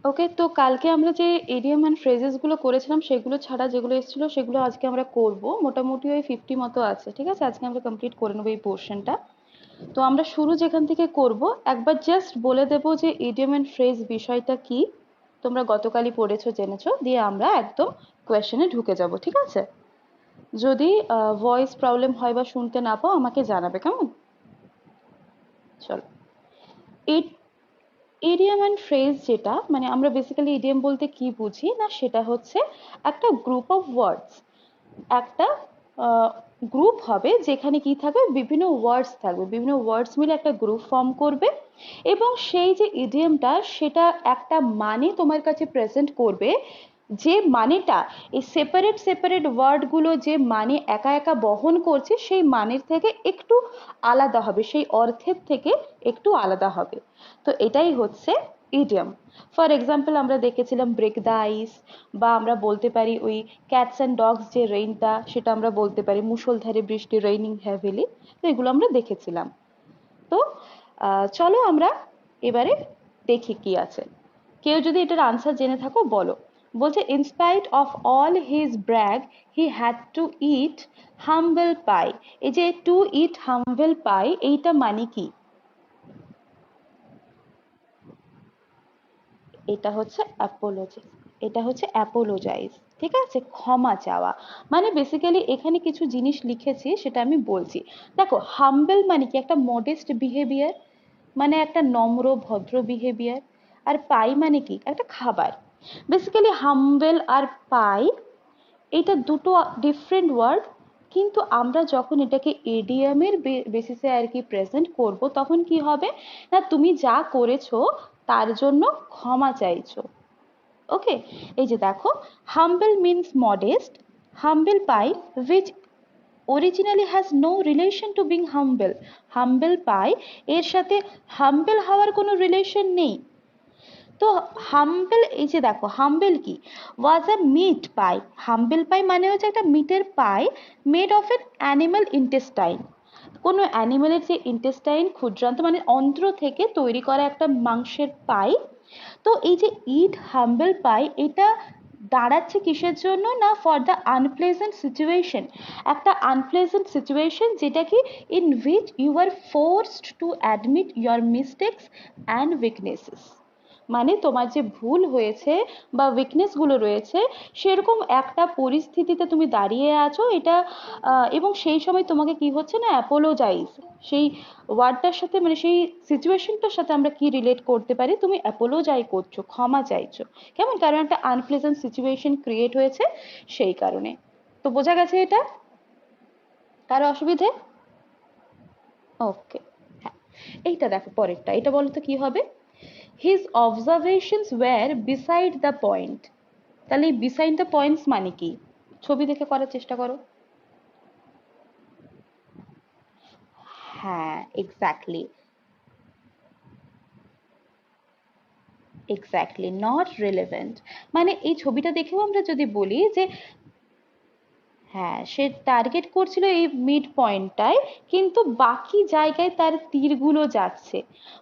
ওকে, তো কালকে আমরা যে ইডিয়ম অ্যান্ড ফ্রেজেস গুলো করেছিলাম সেগুলো ছাড়া যেগুলো এসেছিল সেগুলো আজকে আমরা করব। মোটামুটি ওই 50 মতো আছে, ঠিক আছে? আজকে আমরা কমপ্লিট করে নেবো এই পোর্শনটা। তো আমরা শুরু যেখান থেকে করব, একবার জাস্ট বলে দেবো যে ইডিয়ম অ্যান্ড ফ্রেজ বিষয়টা কি। তোমরা গতকালই পড়েছো, জেনেছো, দিয়ে আমরা একদম কোয়েশ্চেনে ঢুকে যাব, ঠিক আছে? যদি ভয়েস প্রবলেম হয় বা শুনতে না পাও আমাকে জানাবে, কেমন? চলো। ইডিয়ম অ্যান্ড ফ্রেজ যেটা, মানে আমরা বেসিক্যালি ইডিয়ম বলতে কি বুঝি না, সেটা হচ্ছে একটা গ্রুপ অফ ওয়ার্ডস। একটা গ্রুপ হবে যেখানে কি থাকবে, বিভিন্ন ওয়ার্ডস থাকবে, বিভিন্ন ওয়ার্ডস মিলে একটা গ্রুপ ফর্ম করবে। এবং সেই যে ইডিয়মটা সেটা একটা মানে তোমার কাছে প্রেজেন্ট করবে, যে মানেটা এই সেপারেট সেপারেট ওয়ার্ডগুলো যে মানে একা একা বহন করছে সেই মানের থেকে একটু আলাদা হবে, সেই অর্থের থেকে একটু আলাদা হবে। তো এটাই হচ্ছে ইডিয়ম। ফর এক্সাম্পল আমরা দেখেছিলাম ব্রেক দ্য আইস, বা আমরা বলতে পারি ওই ক্যাটস অ্যান্ড ডগস যে রেইনটা, সেটা আমরা বলতে পারি মুষলধারে বৃষ্টি, রেইনিং হ্যাভিলি। তো এগুলো আমরা দেখেছিলাম। তো চলো আমরা এবারে দেখি কি আছে। কেউ যদি এটার আনসার জেনে থাকো বলো। বলছে in spite of all his brag he had to eat humble pie. এই যে টু ইট হাম্বল পাই, এইটা মানে কি? এটা হচ্ছে অ্যাপোলজি, এটা হচ্ছে অ্যাপোলোজাইজ, ঠিক আছে? ক্ষমা চাওয়া। মানে বেসিক্যালি এখানে কিছু জিনিস লিখেছি, সেটা আমি বলছি। দেখো, হাম্বল মানে কি? একটা মডেস্ট বিহেভিয়ার, মানে একটা নম্র ভদ্র বিহেভিয়ার। আর পাই মানে কি? একটা খাবার। বেসিক্যালি হাম্বল আর পাই, এটা দুটো ডিফারেন্ট ওয়ার্ড। কিন্তু আমরা যখন এটাকে এডিএমের বেসিসে আর কি প্রেজেন্ট করব, তখন কি হবে না, তুমি যা করেছো তার জন্য ক্ষমা চাইছো। ওকে, এই যে দেখো, humble means modest, humble pie which originally has no relation to being humble। Humble pie এর সাথে হাম্বল হওয়ার কোনো রিলেশন নেই। তো হাম্বল, এই যে দেখো হাম্বল কি, ওয়াজ আ মিট পাই। হাম্বল পাই মানে হচ্ছে একটা মিটের pie, made of an animal intestine. কোনো অ্যানিমালের যে ইন্টেস্টাইন, ক্ষুদ্রান্ত মানে অন্ত্র থেকে তৈরি করা একটা মাংসের পাই। তো এই যে ইট হাম্বল পাই, এটা দাঁড়াচ্ছে কিসের জন্য না, ফর দ্য আনপ্লেজেন্ট সিচুয়েশন। একটা আনপ্লেজেন্ট সিচুয়েশন যেটা কি, in which you are forced to admit your mistakes and weaknesses. মানে তোমার যে ভুল হয়েছে বা উইকনেস গুলো রয়েছে, সেরকম একটা পরিস্থিতিতে তুমি দাঁড়িয়ে আছো, এটা এবং সেই সময় তোমাকে কি হচ্ছে না, অ্যাপোলোজাইজ। সেই ওয়ার্ডটার সাথে, মানে সেই সিচুয়েশনটার সাথে আমরা কি রিলেট করতে পারি, তুমি অ্যাপোলোজাই করছো, ক্ষমা চাইছো। কেমন? কারণ একটা আনপ্লেজেন্ট সিচুয়েশন ক্রিয়েট হয়েছে, সেই কারণে। তো বোঝা গেছে এটা? কারো অসুবিধে? ওকে। হ্যাঁ, এইটা দেখো পরেরটা, এটা বলো তো কি হবে। His observations were beside the point. তাহলে এই বিসাইড দ্য পয়েন্টস মানে কি? ছবি দেখে করার চেষ্টা করো। হ্যাঁ, এক্স্যাক্টলি, এক্স্যাক্টলি, নট রিলেভেন্ট। মানে এই ছবিটা দেখেও আমরা যদি বলি যে হ্যাঁ, সে টার্গেট করছিল এই মিড পয়েন্টটায়, কিন্তু বাকি জায়গায় তার তীরগুলো যাচ্ছে।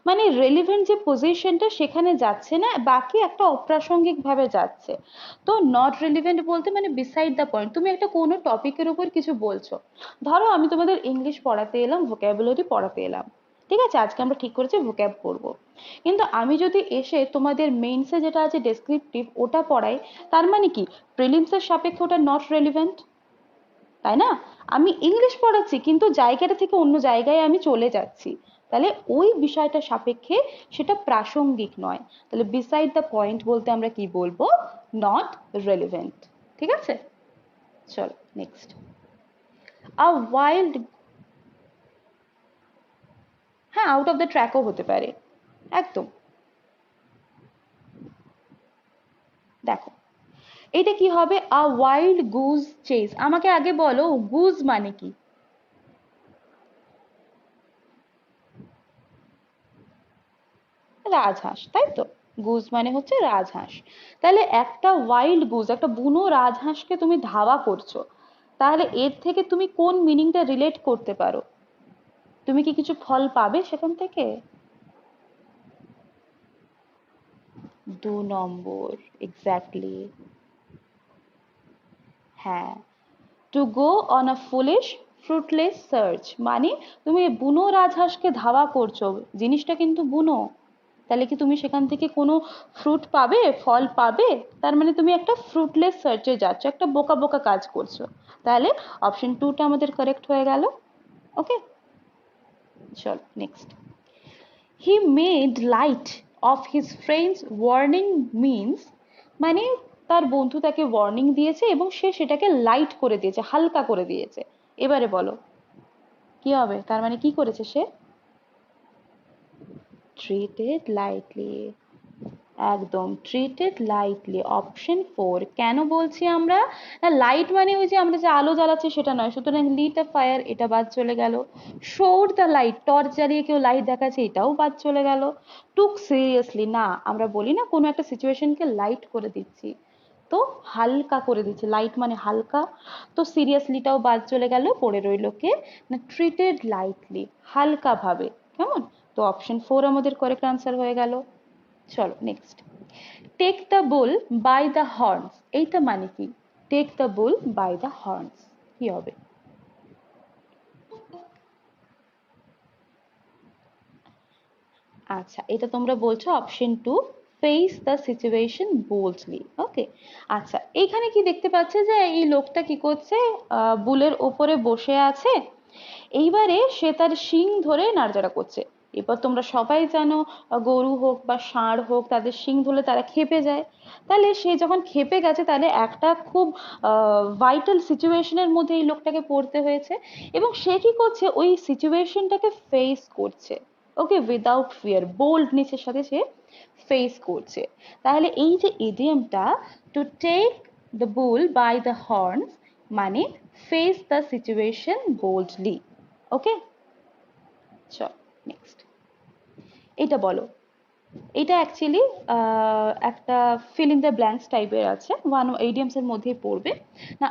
মানে রেলিভেন্ট যে পজিশনটা সেখানে যাচ্ছে না, বাকি একটা অপ্রাসঙ্গিক ভাবে যাচ্ছে। তো নট রিলেভেন্ট বলতে মানে বিসাইড দ্য পয়েন্ট। তুমি একটা কোনো টপিকের উপর কিছু বলছো, ধরো আমি তোমাদের ইংলিশ পড়াতে এলাম, ভোকাবুলারি পড়াতে এলাম, ঠিক আছে? আজকে আমরা ঠিক করেছি ভোক্যাব পড়বো। কিন্তু আমি যদি এসে তোমাদের মেইনসে যেটা আছে ডেসক্রিপটিভ ওটা পড়াই, তার মানে কি, প্রিলিমসের সাপেক্ষে ওটা নট রেলিভেন্ট, তাই না? আমি ইংলিশ পড়াচ্ছি কিন্তু জায়গাটা থেকে অন্য জায়গায় আমি চলে যাচ্ছি, তাহলে ওই বিষয়টা সাপেক্ষে সেটা প্রাসঙ্গিক নয়। তাহলে বিসাইড দ্য পয়েন্ট বলতে আমরা কি বলবো? Not relevant. ঠিক আছে, চলো নেক্সট। আ ওয়াইল্ড, হ্যাঁ, আউট অফ দ্য ট্র্যাকও হতে পারে, একদম। দেখো, এটা কি হবে, আ ওয়াইল্ড গুজ চেজ। আমাকে আগে বলো গুজ মানে কি? রাজহাঁস, তাই তো? গুজ মানে হচ্ছে রাজহাঁস। তাহলে একটা ওয়াইল্ড গুজ, একটা বুনো রাজহাঁসকে তুমি ধাওয়া করছো, তাহলে এর থেকে তুমি কোন মিনিংটা রিলেট করতে পারো? তুমি কি কিছু ফল পাবে সেখান থেকে? নম্বর, এক্স্যাক্টলি। হ্যাঁ, to go on a foolish fruitless search, মানে তুমি বুনো রাজহাঁসকে ধাওয়া করছো, জিনিসটা কিন্তু বুনো, তাহলে কি তুমি সেখান থেকে কোনো ফ্রুট পাবে, ফল পাবে? তার মানে তুমি একটা ফ্রুটলেস সার্চে যাচ্ছ, একটা বোকা বোকা কাজ করছো। তাহলে অপশন 2টা আমাদের কারেক্ট হয়ে গেল। ওকে, চল next. He made light off his friends warning means, মানে তার বন্ধু তাকে ওয়ার্নিং দিয়েছে এবং সে সেটাকে লাইট করে দিয়েছে, হালকা করে দিয়েছে। এবারে বলো কি হবে, তার মানে কি করেছে সে? ট্রিটেড লাইটলি, একদম ট্রিটেড লাইটলি, অপশন 4। কেন বলছি আমরা? না, লাইট মানে ওই যে আমরা যে আলো জ্বালাচ্ছি সেটা নয়, সুতরাং লিট আ ফায়ার এটা বাদ চলে গেল। শোড দ্য লাইট, টর্চ জ্বালিয়ে কেউ লাইট দেখাচ্ছে, এটাও বাদ চলে গেল। টুক সিরিয়াসলি, না আমরা বলি না কোনো একটা সিচুয়েশনকে লাইট করে দিচ্ছি, তো হালকা করে দিচ্ছে, লাইট মানে হালকা, তো সিরিয়াসলিটাও বাদ চলে গেল, পড়ে রইল কে? না ট্রিটেড লাইটলি, হালকা ভাবে। কেমন? তো অপশন 4 আমাদের কারেক্ট আনসার হয়ে গেল। চলো next. Take the bull by the horns, এইটা মানে কি? Take the bull by the horns কি হবে? আচ্ছা, এটা তোমরা বলছো option 2, face the situation boldly. Okay, আচ্ছা এইখানে কি দেখতে পাচ্ছে যে এই লোকটা কি করছে, বুলের ওপরে বসে আছে, এইবারে সে তার শিং ধরে নাড়াচাড়া করছে। এবার তোমরা সবাই জানো গরু হোক বা ষাঁড় হোক, তাদের শিং ধরলে তারা ক্ষেপে যায়। তাহলে সে যখন ক্ষেপে গেছে, তাহলে একটা খুব ভাইটাল সিচুয়েশনের মধ্যে এই লোকটাকে পড়তে হয়েছে, এবং সে কি করছে, ওই সিচুয়েশনটাকে ফেস করছে। ওকে, উইদাউট ফিয়ার, বোল্ডনেসের সাথে সে ফেস করছে। তাহলে এই যে ইডিয়ামটা, to take the bull by the horns, মানে face the situation boldly. Okay, চল নেক্সট। এটা বলো, এটা অ্যাকচুয়ালি একটা ফিল ইন দ্য ব্ল্যাঙ্কস টাইপের আছে, ওয়ান ইডিয়ামস এর মধ্যেই পড়বে না।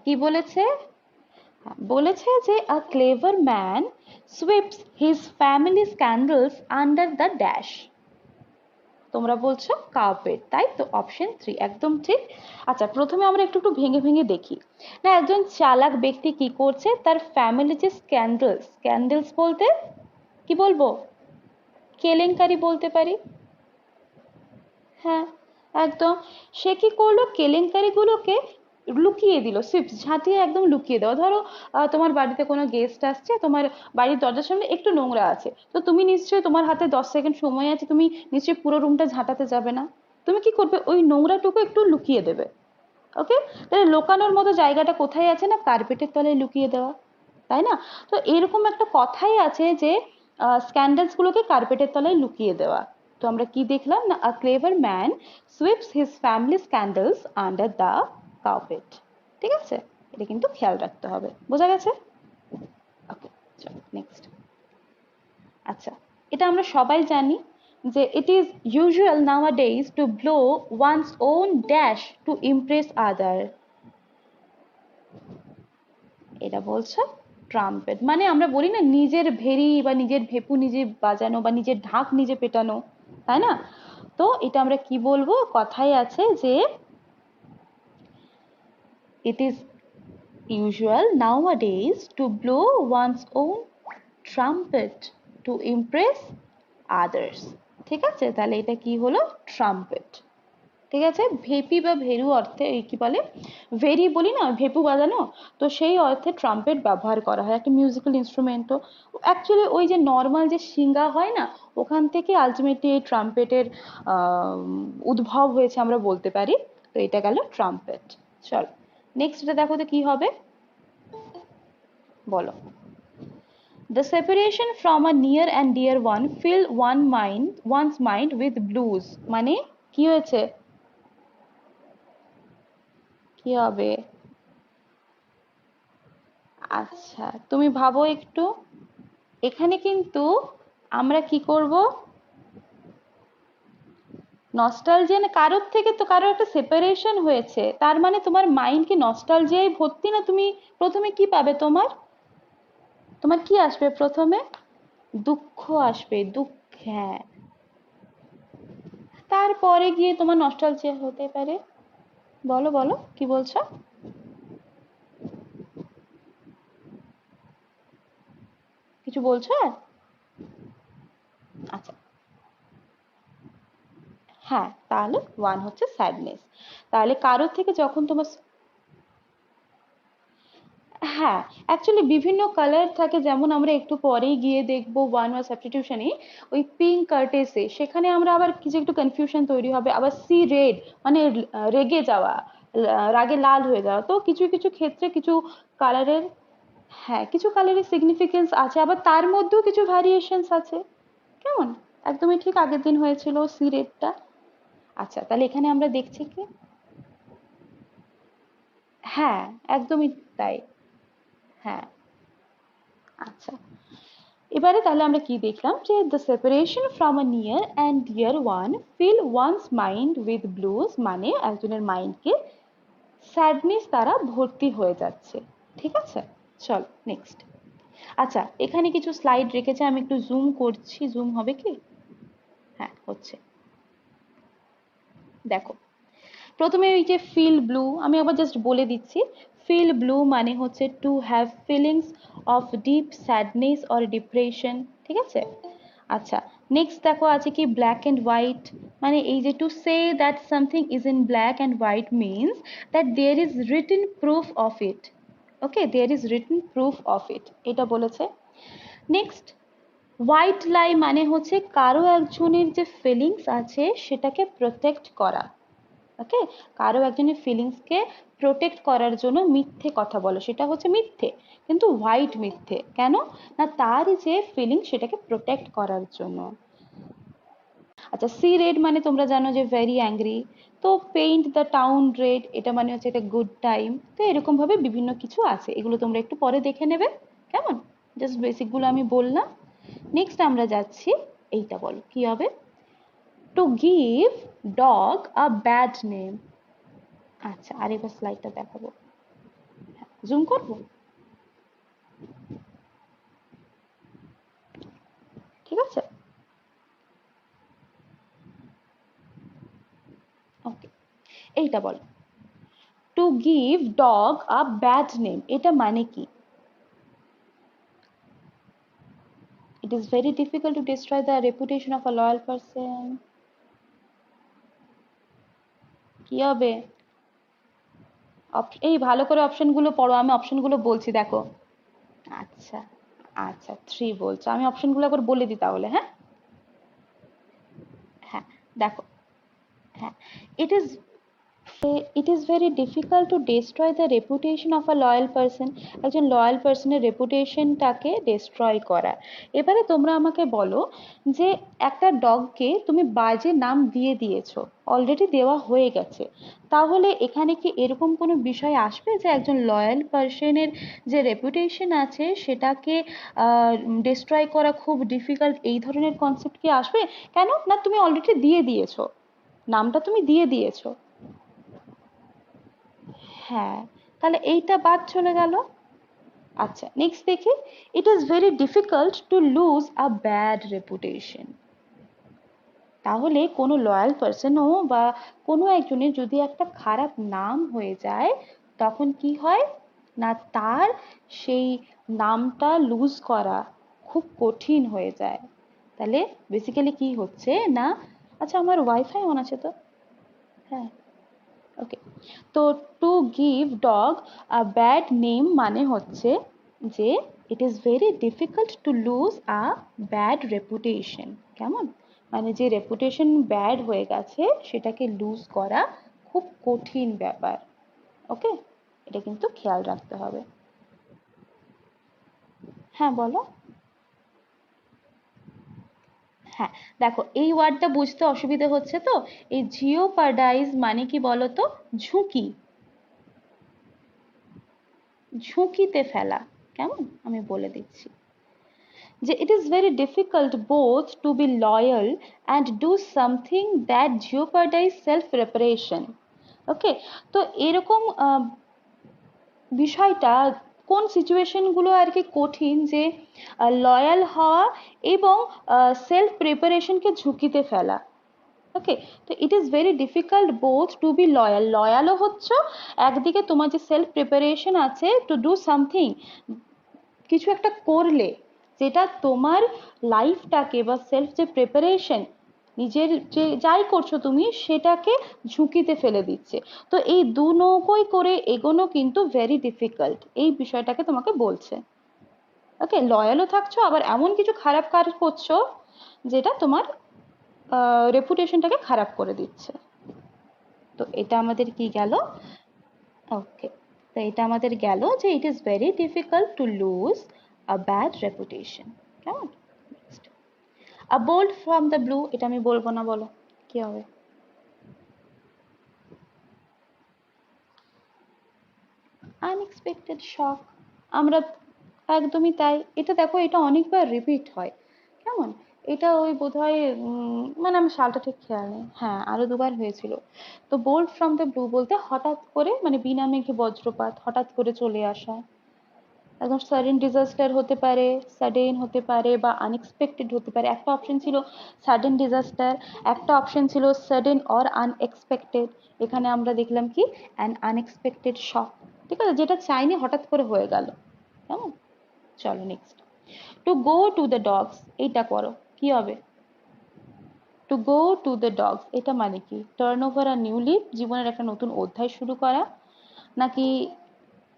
কি বলেছে? বলেছে যে a clever man sweeps his family scandals under the dash. তোমরা বলছো কার্পেট, তাই তো অপশন 3 একদম ঠিক। আচ্ছা, প্রথমে আমরা একটু একটু ভেঙে ভেঙে দেখি। না, একজন চালাক ব্যক্তি কি করছে, তার ফ্যামিলি যে স্ক্যান্ডালস, স্ক্যান্ডালস বলতে কি বলবো? কেলেঙ্কারি বলতে পারি। হ্যাঁ, একদম। সে কি করলো, কেলেঙ্কারিগুলোকে লুকিয়ে দিল, সিপস ঝাঁটিয়ে একদম লুকিয়ে দেওয়া। ধরো তোমার বাড়িতে কোনো গেস্ট আসছে, তোমার বাড়ির দরজার সামনে একটু নোংরা আছে, তো তুমি নিশ্চয়ই, তোমার হাতে 10 সেকেন্ড সময় আছে, তুমি নিশ্চয়ই পুরো রুমটা ঝাঁটাতে যাবে না। তুমি কি করবে, ওই নোংরাটুকু একটু লুকিয়ে দেবে। ওকে, তাহলে লুকানোর মতো জায়গাটা কোথায় আছে, না কার্পেটের তলায় লুকিয়ে দেওয়া, তাই না? তো এরকম একটা কথাই আছে যে স্ক্যান্ডালস গুলোকে কার্পেটের তলায় লুকিয়ে দেওয়া। তো আমরা কি দেখলাম, না a clever man sweeps his family scandals under the carpet. ঠিক আছে, এটা কিন্তু খেয়াল রাখতে হবে, বোঝা গেছে? ওকে, চলো নেক্সট। আচ্ছা, এটা আমরা সবাই জানি যে it is usual nowadays to blow one's own dash to impress other. এটা বলছে ট্রাম্পেট, মানে আমরা বলি না নিজের ভেরি বা নিজের ভেপু নিজে বাজানো বা নিজের ঢাক নিজে পেটানো, তাই না? তো এটা আমরা কি বলবো, কথাই আছে যে it is usual nowadays to blow one's own trumpet to impress others. ঠিক আছে, তাহলে এটা কি হলো, ট্রাম্পেট। ঠিক আছে, ভেপি বা ভেরু অর্থে এই কি বলে, ভেরি বলি না, ভেপু বাজানো, তো সেই অর্থে ট্রাম্পেট ব্যবহার করা হয়, একটা মিউজিক্যাল ইনস্ট্রুমেন্টও। অ্যাকচুয়ালি ওই যে নর্মাল যে শিঙ্গা হয় না, ওখান থেকে আলটিমেটলি এই ট্রাম্পেটের উদ্ভব হয়েছে আমরা বলতে পারি। তো এটা গেল ট্রাম্পেট। চল নেক্সট দেখো তো কি হবে, বলো। The separation from a near and dear one fill one's mind with blues, মানে কি হয়েছে, কি হবে? আচ্ছা, তুমি ভাবো একটু, এখানে কিন্তু আমরা কি করব, নস্টালজিয়া, না কারোর থেকে তো কারোর একটা সেপারেশন হয়েছে, তার মানে তোমার মাইন্ড কি নস্টালজিয়ায় ভর্তি, না তুমি প্রথমে কি পাবে, তোমার তোমার কি আসবে প্রথমে? দুঃখ আসবে, দুঃখ, হ্যাঁ। তারপরে গিয়ে তোমার নস্টালজিয়া হতে পারে। বলো বলো কি বলছো? কিছু বলছো আর? আচ্ছা, হ্যাঁ, তাহলে ওয়ান হচ্ছে স্যাডনেস। তাহলে কারোর থেকে যখন তোমার, হ্যাঁ, অ্যাকচুয়ালি বিভিন্ন কালার থাকে, যেমন আমরা একটু পরেই গিয়ে দেখবো ওয়ান ওয়ার্ড সাবস্টিটিউশনে ওই পিঙ্ক কার্টেসে, সেখানে আমরা আবার কিছু একটু কনফিউশন তৈরি হবে। আবার সি রেড মানে রেগে যাওয়া, রাগে লাল হয়ে যাওয়া। তো কিছু কিছু ক্ষেত্রে কিছু কালারের, হ্যাঁ কিছু কালারের সিগনিফিকেন্স আছে, আবার তার মধ্যেও কিছু ভ্যারিয়েশনস আছে। কেমন? একদমই ঠিক আগের দিন হয়েছিল সি রেডটা। আচ্ছা, তাহলে এখানে আমরা দেখছি কি, হ্যাঁ একদমই তাই, হ্যাঁ। আচ্ছা, এবারে তাহলে আমরা কি দেখলাম যে the separation from a near and dear one fill one's mind with blues, মানে একজনের মাইন্ডকে স্যাডনেস দ্বারা ভর্তি হয়ে যাচ্ছে। ঠিক আছে, চল নেক্সট। আচ্ছা, এখানে কিছু স্লাইড রেখেছে, আমি একটু জুম করছি, জুম হবে কি? হ্যাঁ হচ্ছে। দেখো, প্রথমে ওই যে ফিল ব্লু, আমি আবার জাস্ট বলে দিচ্ছি। ফিল ব্লু মানে হচ্ছে to have feelings of deep sadness or depression. ঠিক আছে। আচ্ছা, নেক্সট দেখো আছে কি ব্ল্যাক অ্যান্ড হোয়াইট, মানে এই যে to say that something is in black and white means that there is written proof of it. Okay, there is written proof of it, এটা বলেছে। নেক্সট, হোয়াইট লাই মানে হচ্ছে কারো একজনের যে ফিলিংস আছে সেটাকে প্রোটেক্ট করা। ওকে, কারো একজনের ফিলিংসকে প্রোটেক্ট করার জন্য মিথ্যে কথা বলো, সেটা হচ্ছে মিথ্যে। কিন্তু হোয়াইট মিথ্যে কেন? না, তার যে ফিলিং সেটাকে প্রোটেক্ট করার জন্য। আচ্ছা, সি রেড মানে তোমরা জানো যে ভেরি অ্যাংরি। তো পেইন্ট দ্য টাউন রেড, এটা মানে হচ্ছে এটা গুড টাইম। তো এরকম ভাবে বিভিন্ন কিছু আছে, এগুলো তোমরা একটু পরে দেখে নেবে। কেমন? জাস্ট বেসিকগুলো আমি বললাম। নেক্সট আমরা যাচ্ছি, এইটা বলো কি হবে? To give dog a bad name. আচ্ছা, আরেকবার স্লাইডটা দেখাবো, জুম করবো, ঠিক আছে? ওকে, এইটা বলো, to give dog a bad name, এটা মানে কি? It is very difficult to destroy the reputation of a loyal person. কি হবে? এই ভালো করে অপশনগুলো পড়ো, আমি অপশনগুলো বলছি দেখো। আচ্ছা, আচ্ছা থ্রি বলছো, আমি অপশনগুলো একবার বলে দিই তাহলে, হ্যাঁ। হ্যাঁ, দেখো, হ্যাঁ, it is it is very difficult to destroy the reputation of a loyal person, একজন লয়াল পার্সনের রেপুটেশনটাকে ডিস্ট্রয় করা। এবারে তোমরা আমাকে বলো যে একটা ডগকে তুমি বাজে নাম দিয়ে দিয়েছো, অলরেডি দেওয়া হয়ে গেছে, তাহলে এখানে কি এরকম কোনো বিষয় আসবে যে একজন লয়াল পার্সনের যে রেপুটেশন আছে সেটাকে ডিস্ট্রয় করা খুব ডিফিকাল্ট, এই ধরনের কনসেপ্ট কি আসবে? কেন না, তুমি অলরেডি দিয়ে দিয়েছো, নামটা তুমি দিয়ে দিয়েছো। হ্যাঁ, তাহলে এইটা বাদ চলে গেল। আচ্ছা, নেক্সট দেখি, ইট is very difficult to lose a bad reputation. তাহলে কোনো লয়াল পার্সনও বা কোনো একজনের যদি একটা খারাপ নাম হয়ে যায়, তখন কি হয় না, তার সেই নামটা লুজ করা খুব কঠিন হয়ে যায়। তাহলে বেসিক্যালি কি হচ্ছে না, আচ্ছা আমার ওয়াইফাই অন আছে তো, হ্যাঁ, ওকে। তো to give dog a bad name মানে হচ্ছে যে it is very difficult to lose a bad reputation. কেমন? মানে যে রেপুটেশন ব্যাড হয়ে গেছে সেটাকে লুজ করা খুব কঠিন ব্যাপার। ওকে, এটা কিন্তু খেয়াল রাখতে হবে। হ্যাঁ বলো। হ্যাঁ, দেখো এই ওয়ার্ডটা বুঝতে অসুবিধা হচ্ছে তো, এই জিওপারডাইজ মানে কি বলতো? ঝুঁকি, ঝুঁকিতে ফেলা। কেমন? আমি বলে দিচ্ছি যে it is very difficult both to be loyal and do something that jeopardize self reparation. ওকে, তো এরকম বিষয়টা কোন সিচুয়েশন গুলো আর কি কঠিন, যে লয়াল হওয়া এবং সেলফ প্রিপারেশনকে ঝুঁকিতে ফেলা। ওকে, তো it is very difficult both to be loyal. লয়ালও হচ্ছে একদিকে তোমার যে সেলফ প্রিপারেশন আছে টু ডু সামথিং, কিছু একটা করলে যেটা তোমার লাইফটাকে বা সেলফ যে প্রিপারেশন নিজের যে যাই করছো তুমি সেটাকে ঝুঁকিতে ফেলে দিচ্ছে। তো এই দু নৌকোই করে এগোনো কিন্তু ভেরি ডিফিকাল্ট, এই বিষয়টাকে তোমাকে বলছে। ওকে, লয়ালও থাকছো আবার এমন কিছু খারাপ কাজ করছো যেটা তোমার রেপুটেশনটাকে খারাপ করে দিচ্ছে। তো এটা আমাদের কি গেল? ওকে, তো এটা আমাদের গেল যে it is very difficult to lose a bad reputation. কেমন? A bolt from the blue, এটা আমি বলবো না, বলো কি হবে? Unexpected shock. আমরা একদমই তাই, এটা দেখো এটা অনেকবার রিপিট হয়। কেমন? এটা ওই বোধহয় মানে আমার সালটা ঠিক খেয়াল নেই, হ্যাঁ আরো দুবার হয়েছিল। তো বোল্ট ফ্রম দ্য ব্লু বলতে হঠাৎ করে, মানে বিনা মেঘে বজ্রপাত, হঠাৎ করে চলে আসা, একদম সাডেন ডিজাস্টার হতে পারে, সাডেন হতে পারে বা আনএক্সপেক্টেড হতে পারে। একটা অপশন ছিল সাডেন ডিজাস্টার, একটা অপশন ছিল সাডেন অর আনএক্সপেক্টেড। এখানে আমরা দেখলাম কি অ্যান আনএক্সপেক্টেড শক। ঠিক আছে, যেটা চাইনি হঠাৎ করে হয়ে গেল। কেমন? চলো next. To go to the dogs, এইটা করো, কি হবে? To go to the dogs এটা মানে কি? Turn over a new leaf, জীবনের একটা নতুন অধ্যায় শুরু করা, নাকি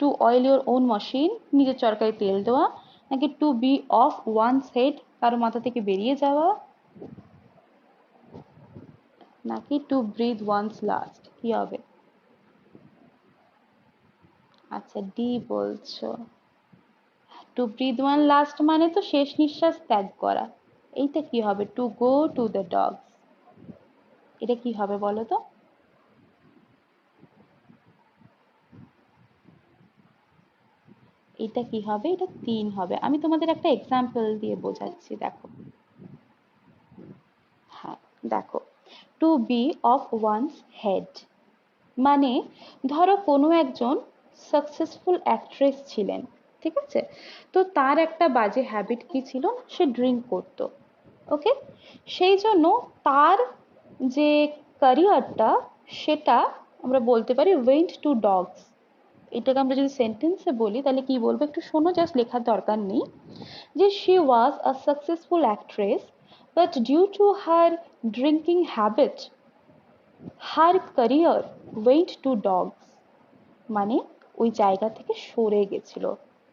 to oil your own machine, নিজের চরকায় তেল দেওয়া, নাকি to be off one's head, কারো মাথা থেকে বেরিয়ে যাওয়া, নাকি টু ব্রিথ ওয়ানস লাস্ট, কি হবে? আচ্ছা ডি বলছো। টু ব্রিথ ওয়ান লাস্ট মানে তো শেষ নিঃশ্বাস ত্যাগ করা। এইটা কি হবে? To go to the dogs, এটা কি হবে বলো তো? এটা কি হবে? এটা 3 হবে। আমি তোমাদের একটা এক্সাম্পল দিয়ে বোঝাচ্ছি, দেখো। হ্যাঁ, দেখো, to be off one's head মানে ধরো কোনো একজন সাকসেসফুল অ্যাক্ট্রেস ছিলেন, ঠিক আছে? তো তার একটা বাজে হ্যাবিট কি ছিল? সে ড্রিঙ্ক করতো। ওকে, সেই জন্য তার যে ক্যারিয়ারটা সেটা আমরা বলতে পারি ওয়েন্ট টু ডগস। এটাকে আমরা যদি সেন্টেন্সে বলি তাহলে কি বলবো একটু শোনো, জাস্ট লেখার দরকার নেই। যে she was a successful actress but due to her drinking habit her career went to dogs, মানে ওই জায়গা থেকে সরে গেছিল।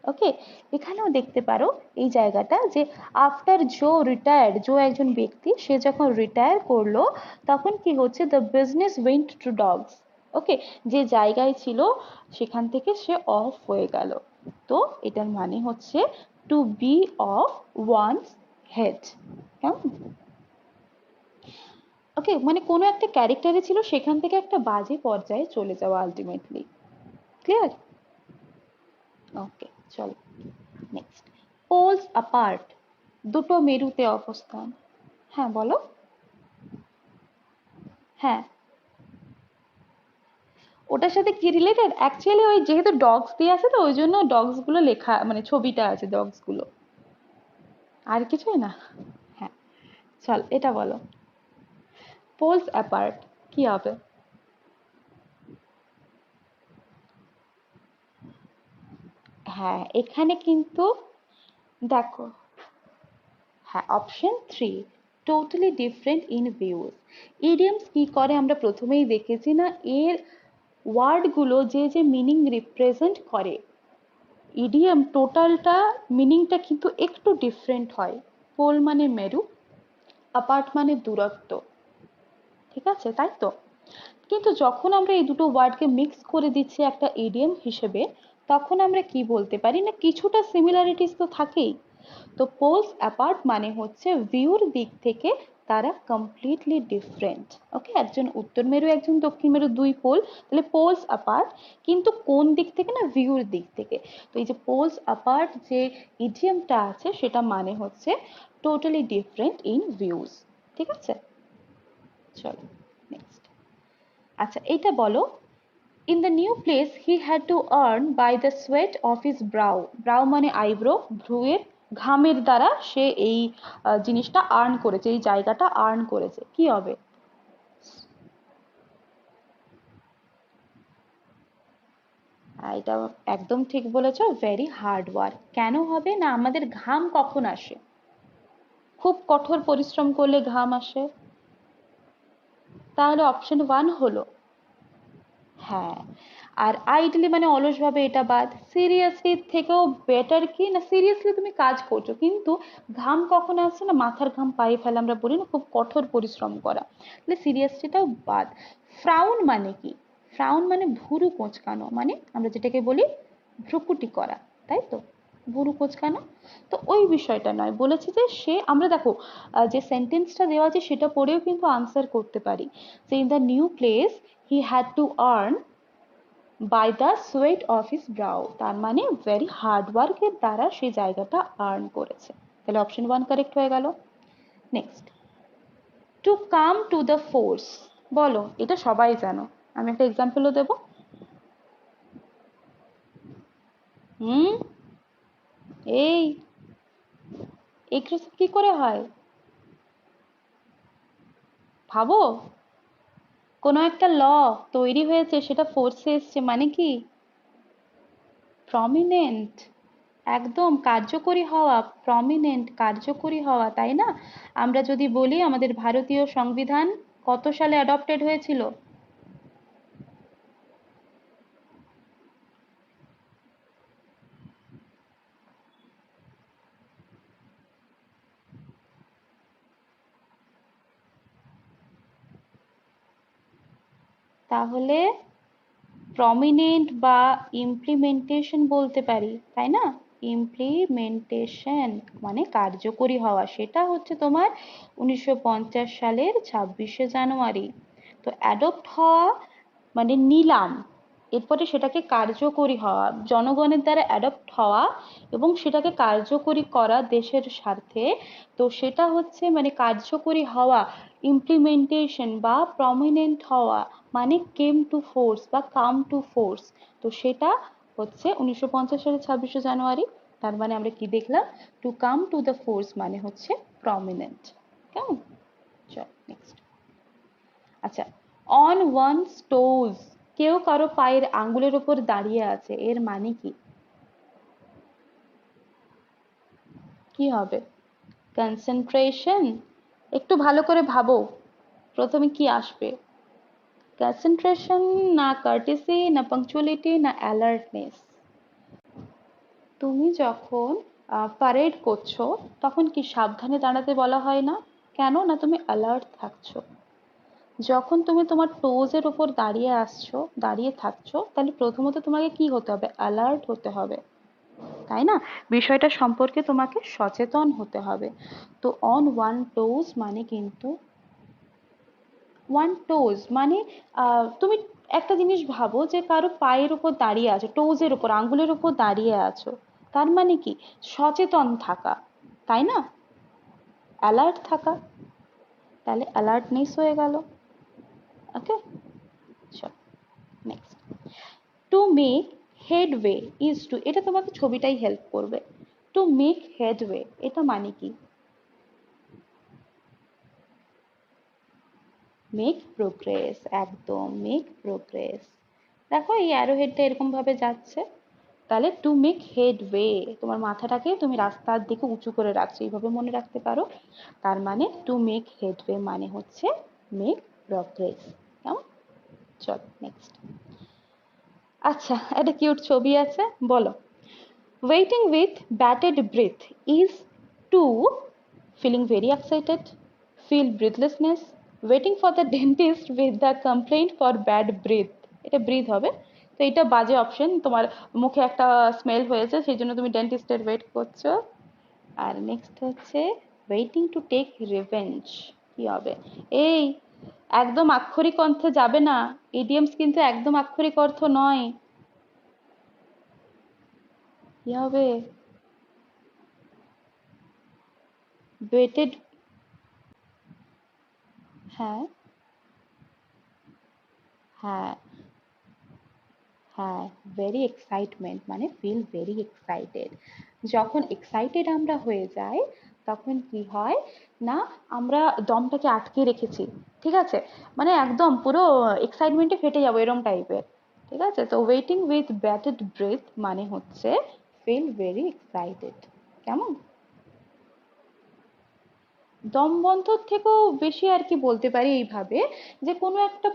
ওকে, এখানেও দেখতে পারো এই জায়গাটা যে আফটার জো রিটায়ার্ড, জো একজন ব্যক্তি, সে যখন রিটায়ার করলো তখন কি হচ্ছে? The business went to dogs. Okay, যে জায়গায় ছিল সেখান থেকে সে অফ হয়ে গেল। তো এটার মানে হচ্ছে to be off one's head. কেমন? ওকে, মানে কোনো একটা ক্যারেক্টারে ছিল সেখান থেকে একটা বাজে পর্যায়ে চলে যাওয়া আলটিমেটলি। ক্লিয়ার? ওকে, চলো নেক্সট। পোলস অ্যাপার্ট, দুটো মেরুতে অবস্থান। হ্যাঁ বলো। হ্যাঁ, ওটার সাথে কি রিলেটেড? অ্যাকচুয়ালি ওই যেহেতু ডগস দিয়ে আছে তো ওই জন্য ডগস গুলো লেখা, মানে ছবিটা আছে ডগস গুলো, আর কিছুই না। হ্যাঁ, চল এটা বলো, পোলস অ্যাপার্ট কি হবে? হ্যাঁ, এখানে কিন্তু দেখো, হ্যাঁ option three, totally different in views. Idioms কি করে আমরা প্রথমেই দেখেছি না, এর ওয়ার্ডগুলো যে যে মিনিং রিপ্রেজেন্ট করে, ইডিয়ম টোটালটা মিনিংটা কিন্তু একটু ডিফারেন্ট হয়। পোল মানে মেরু, অ্যাপার্ট মানে দূরত্ব, ঠিক আছে তাই তো? কিন্তু যখন আমরা এই দুটো ওয়ার্ডকে মিক্স করে দিচ্ছি একটা ইডিয়ম হিসেবে, তখন আমরা কি বলতে পারি না কিছুটা সিমিলারিটিস তো থাকেই। তো পোলস অ্যাপার্ট মানে হচ্ছে ভিউর দিক থেকে তারা কমপ্লিটলি ডিফারেন্ট। ওকে, একজন উত্তর মেরু একজন দক্ষিণ মেরু, দুই পোল, তাহলে পোলস অ্যাপার্ট, কিন্তু কোন দিক থেকে না ভিউর দিক থেকে। তো এই যে পোলস অ্যাপার্ট যে ইডিয়ামটা আছে সেটা মানে হচ্ছে টোটালি ডিফারেন্ট ইন ভিউজ। ঠিক আছে, চলো নেক্সট। আচ্ছা এইটা বলো, in the new place he had to earn by the sweat of his brow, brow মানে আইব্রো, ভ্রুয়ের ঘামের দ্বারা সে এই জিনিসটা আর্ন করেছে, এই জায়গাটা আর্ন করেছে, কি হবে? এটা একদম ঠিক বলেছো, ভেরি হার্ড ওয়ার্ক। কেন হবে না? আমাদের ঘাম কখন আসে? খুব কঠোর পরিশ্রম করলে ঘাম আসে। তাহলে অপশন 1 হলো। হ্যাঁ। আর আইডলি মানে অলস ভাবে, এটা বাদ। সিরিয়াসলি থেকেও বেটার কি না, সিরিয়াসলি তুমি কাজ করছো কিন্তু ঘাম কখন আসছে না, মাথার ঘাম পায়ে ফেলে, আমরা বলি না খুব কঠোর পরিশ্রম করা, তাহলে সিরিয়াসলিটাও বাদ। ফ্রাউন মানে কি? ফ্রাউন মানে ভুরু কোঁচকানো, মানে আমরা যেটাকে বলি ভ্রুকুটি করা, তাই তো? ভুরু কোঁচকানো। তো ওই বিষয়টা নয়, বলেছে যে সে, আমরা দেখো যে সেন্টেন্সটা দেওয়া আছে সেটা পড়েও কিন্তু আনসার করতে পারি, যে in the new place he had to earn by the sweat of his brow, তার মানে ভেরি হার্ড ওয়ার্কের দ্বারা সেই জায়গাটা আর্ন করেছে। তাহলে অপশন 1 কারেক্ট হয়ে গেল। Next, to come to the force, বলো এটা সবাই জানো, আমি একটা এক্সাম্পলও দেবো। হুম, এই এগুলো সব কি করে হয় ভাবো। কোনো একটা ল তৈরি হয়েছে, সেটা ফোর্সে এসছে, মানে কি? প্রমিনেন্ট, একদম কার্যকরী হওয়া, প্রমিনেন্ট কার্যকরী হওয়া, তাই না? আমরা যদি বলি আমাদের ভারতীয় সংবিধান কত সালে অ্যাডপ্টেড হয়েছিল? তাহলে প্রমিনেন্ট বা ইমপ্লিমেন্টেশন বলতে পারি, তাই না? ইমপ্লিমেন্টেশন মানে কার্যকরী হওয়া, সেটা হচ্ছে তোমার 1950 সালের 26শে জানুয়ারি। তো অ্যাডপ্ট হওয়া মানে নিলাম, এরপরে সেটাকে কার্যকরী হওয়া, জনগণের দ্বারা অ্যাডপ্ট হওয়া এবং সেটাকে কার্যকরী করা দেশের স্বার্থে। তো সেটা হচ্ছে মানে কার্যকরী হওয়া, ইমপ্লিমেন্টেশন বা প্রমিনেন্ট হওয়া, মানে কেম টু ফোর্স বা কাম টু ফোর্স। তো সেটা হচ্ছে 1950 সালের 26শে জানুয়ারি। তার মানে আমরা কি দেখলাম? To come to the force মানে হচ্ছে প্রমিনেন্ট। কেমন? চল নেক্সট। আচ্ছা, অন ওয়ানস টোজ, কেউ কারো পায়ের আঙ্গুলের উপর দাঁড়িয়ে আছে, এর মানে কি? কি হবে? কনসেন্ট্রেশন? একটু ভালো করে ভাবো, প্রথমে কি আসবে? কনসেন্ট্রেশন, না কার্টেসি, না পাংচুয়ালিটি, না অ্যালার্টনেস? তুমি যখন প্যারেড করছো তখন কি সাবধানে দাঁড়াতে বলা হয় না? কেন না, তুমি অ্যালার্ট থাকছো। যখন তুমি তোমার টোজ এর উপর দাঁড়িয়ে থাকছো, তাহলে প্রথমত তোমাকে কি হতে হবে? অ্যালার্ট হতে হবে, তাই না? বিষয়টা সম্পর্কে তোমাকে সচেতন হতে হবে। তো অন ওয়ান টোজ মানে কিন্তু, ওয়ান টোজ মানে তুমি একটা জিনিস ভাবো যে কারো পায়ের উপর দাঁড়িয়ে আছো, টোজের উপর, আঙ্গুলের উপর দাঁড়িয়ে আছো, তার মানে কি? সচেতন থাকা, তাই না? অ্যালার্ট থাকা, তাহলে অ্যালার্টনেস হয়ে গেল। ওকে, চল next. To make headway is to, এটা তোমাকে ছবিটাই হেল্প করবে। টু মেক হেডওয়ে এটা মানে কি? মেক প্রোগ্রেস, একদম মেক প্রোগ্রেস। দেখো এই অ্যারো হেডটা এরকম ভাবে যাচ্ছে, তাহলে টু মেক হেডওয়ে, তোমার মাথাটাকে তুমি রাস্তার দিকে উঁচু করে রাখছো, এইভাবে মনে রাখতে পারো। তার মানে টু মেক হেডওয়ে মানে হচ্ছে মেক প্রোগ্রেস। কেমন? চল নেক্সট। আচ্ছা, একটা কিউট ছবি আছে, বলো। Waiting with bated breath is to feeling very excited, feel breathlessness, waiting for the dentist with the complaint for bad breath, এটা ব্রিথ হবে। তো এটা বাজে অপশন, তোমার মুখে একটা স্মেল হয়েছে সেই জন্য তুমি ডেন্টিস্টের ওয়েট করছো। আর নেক্সট হচ্ছে ওয়েটিং টু টেক রিভেঞ্জ, কি হবে? এই একদম আক্ষরিক অর্থে যাবে না, ইডিয়মস কিন্তু একদম আক্ষরিক অর্থ নয়। কি হবে? ওয়েটেড, হ্যাঁ, হ্যাঁ, হ্যাঁ, ভেরি এক্সাইটমেন্ট মানে ফিল ভেরি এক্সাইটেড। যখন এক্সাইটেড আমরা হয়ে যাই তখন কি হয় না, আমরা দমটাকে আটকে রেখেছি, ঠিক আছে, মানে একদম পুরো এক্সাইটমেন্টে ফেটে যাবো এরম টাইপের, ঠিক আছে? তো ওয়েটিং উইথ ব্যাটেড ব্রেথ মানে হচ্ছে ফিল ভেরি এক্সাইটেড। কেমন? দমবন্ধর থেকেও বেশি আর কি বলতে পারি এইভাবে, যে কোনো একটা,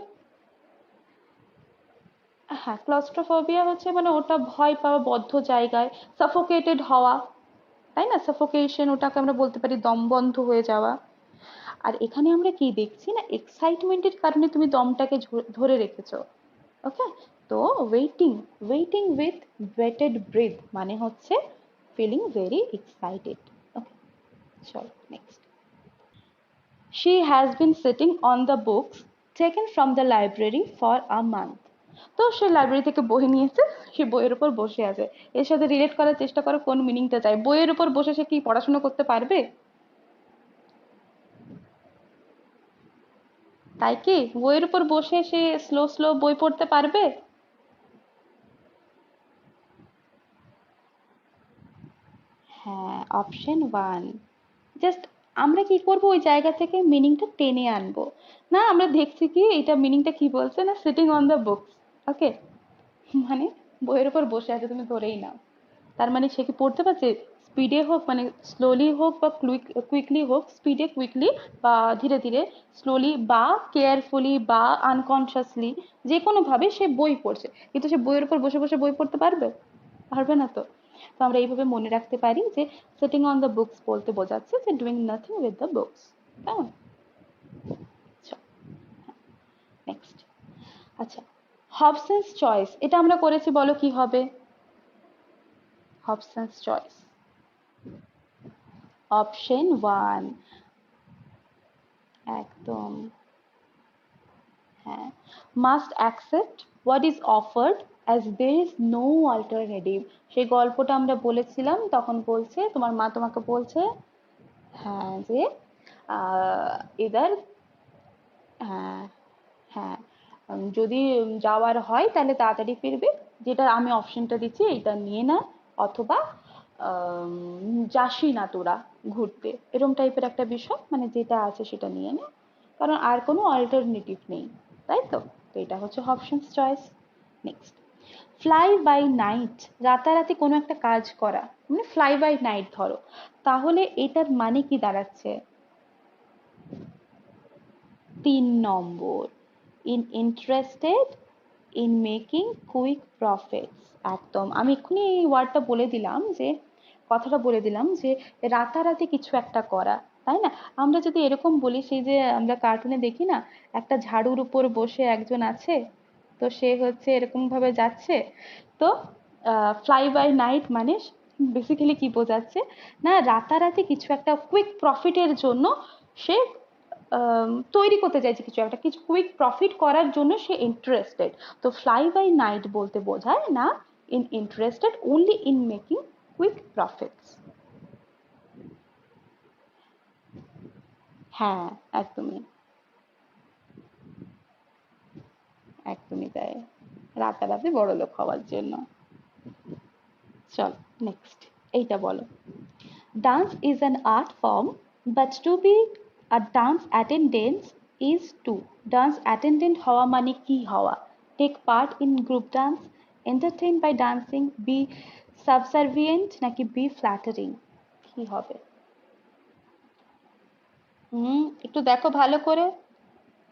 হ্যাঁ ক্লস্ট্রোফোবিয়া হচ্ছে মানে ওটা ভয় পাওয়া, বদ্ধ জায়গায় সাফোকেটেড হওয়া, তাই না? সাফোকেশন, ওটাকে আমরা বলতে পারি দমবন্ধ হয়ে যাওয়া। আর এখানে আমরা কি দেখছি না, এক্সাইটমেন্টের কারণে তুমি দমটাকে ধরে রেখেছো। ওকে, তো waiting, waiting with waited breath মানে হচ্ছে ফিলিং ভেরি এক্সাইটেড। ওকে, চল next. She has been sitting on the books taken from the library for a month. তো সে লাইব্রেরি থেকে বই নিয়েছে, সে বইয়ের উপর বসে আছে। এর সাথে রিলেট করার চেষ্টা করো কোন মিনিংটা চাই। বইয়ের উপর বসে সে কি পড়াশোনা করতে পারবে? তাই কি বইয়ের উপর বসে সে স্লো স্লো বই পড়তে পারবে? হ্যাঁ, অপশন ওয়ান। জাস্ট আমরা কি করব, ওই জায়গা থেকে মিনিংটা টেনে আনবো। না আমরা দেখছি কি এটা মিনিংটা কি বলছে না, সিটিং অন দ্য বুকস। ওকে, মানে বইয়ের উপর বসে আছে, তুমি ধরেই নাও। তার মানে সে কি পড়তে পারছে? স্পিডে হোক মানে স্লোলি হোক বা কুইকলি হোক, স্পিডে কুইকলি বা ধীরে ধীরে, স্লোলি বা কেয়ারফুলি বা আনকনসিয়াসলি, যে কোনো ভাবে সে বই পড়ছে, কিন্তু সে বইয়ের উপর বসে বসে বই পড়তে পারবে? পারবে না তো। তো আমরা এইভাবে মনে রাখতে পারি যে সিটিং অন দ্য বুকস বলতে বোঝাচ্ছে যে doing nothing with the books. কেমন? নেক্সট। আচ্ছা, হবসন্স চয়েস, এটা আমরা করেছি, বলো কি হবে? Hobson's choice, option one. একদম, হ্যাঁ। Must accept what is offered as there is no alternative. সেই গল্পটা আমরা বলেছিলাম, তখন বলছে তোমার মা তোমাকে বলছে, হ্যাঁ যে এদার, হ্যাঁ হ্যাঁ, যদি যাওয়ার হয় তাহলে তাড়াতাড়ি ফিরবে, যেটা আমি অপশনটা দিচ্ছি এটা নিয়ে না, অথবা যাসই না তোরা ঘুরতে, এরকম টাইপের একটা বিষয়, মানে যেটা আছে সেটা নিয়ে নে, কারণ আর কোনো অল্টারনেটিভ নেই। তাই তো, তো এটা হচ্ছে option choice. Next, fly by night, রাতারাতি কোনো একটা কাজ করা, মানে ফ্লাই বাই নাইট ধরো, তাহলে এটার মানে কি দাঁড়াচ্ছে? 3 number, in interested in making quick profits. একদম, আমি এক্ষুনি এই ওয়ার্ডটা বলে দিলাম, যে কথাটা বলে দিলাম যে রাতারাতি কিছু একটা করা, তাই না? আমরা যদি এরকম বলি, সেই যে আমরা কার্টুনে দেখি না, একটা ঝাড়ুর উপর বসে একজন আছে, তো সে হচ্ছে এরকম ভাবে যাচ্ছে। তো ফ্লাই বাই নাইট মানে বেসিক্যালি কি বোঝাচ্ছে না, রাতারাতি কিছু একটা কুইক প্রফিটের জন্য সে তৈরি করতে চাইছে, কিছু একটা, কিছু কুইক প্রফিট করার জন্য সে ইন্টারেস্টেড। তো ফ্লাই বাই নাইট বলতে বোঝায় না in interested only in making quick profits. হ্যাঁ, একদমই, একদমই তাই, রাতারাতি বড়লোক হওয়ার জন্য। চল নেক্সট, এইটা বলো। Dance is an art form, but to be a dance attendant is to. Dance attendant হওয়া মানে কি হওয়া? Take part in group dance, entertain by dancing, be subservient, নাকি বি ফ্ল্যাটারিং? কি হবে? একটু দেখো ভালো করে,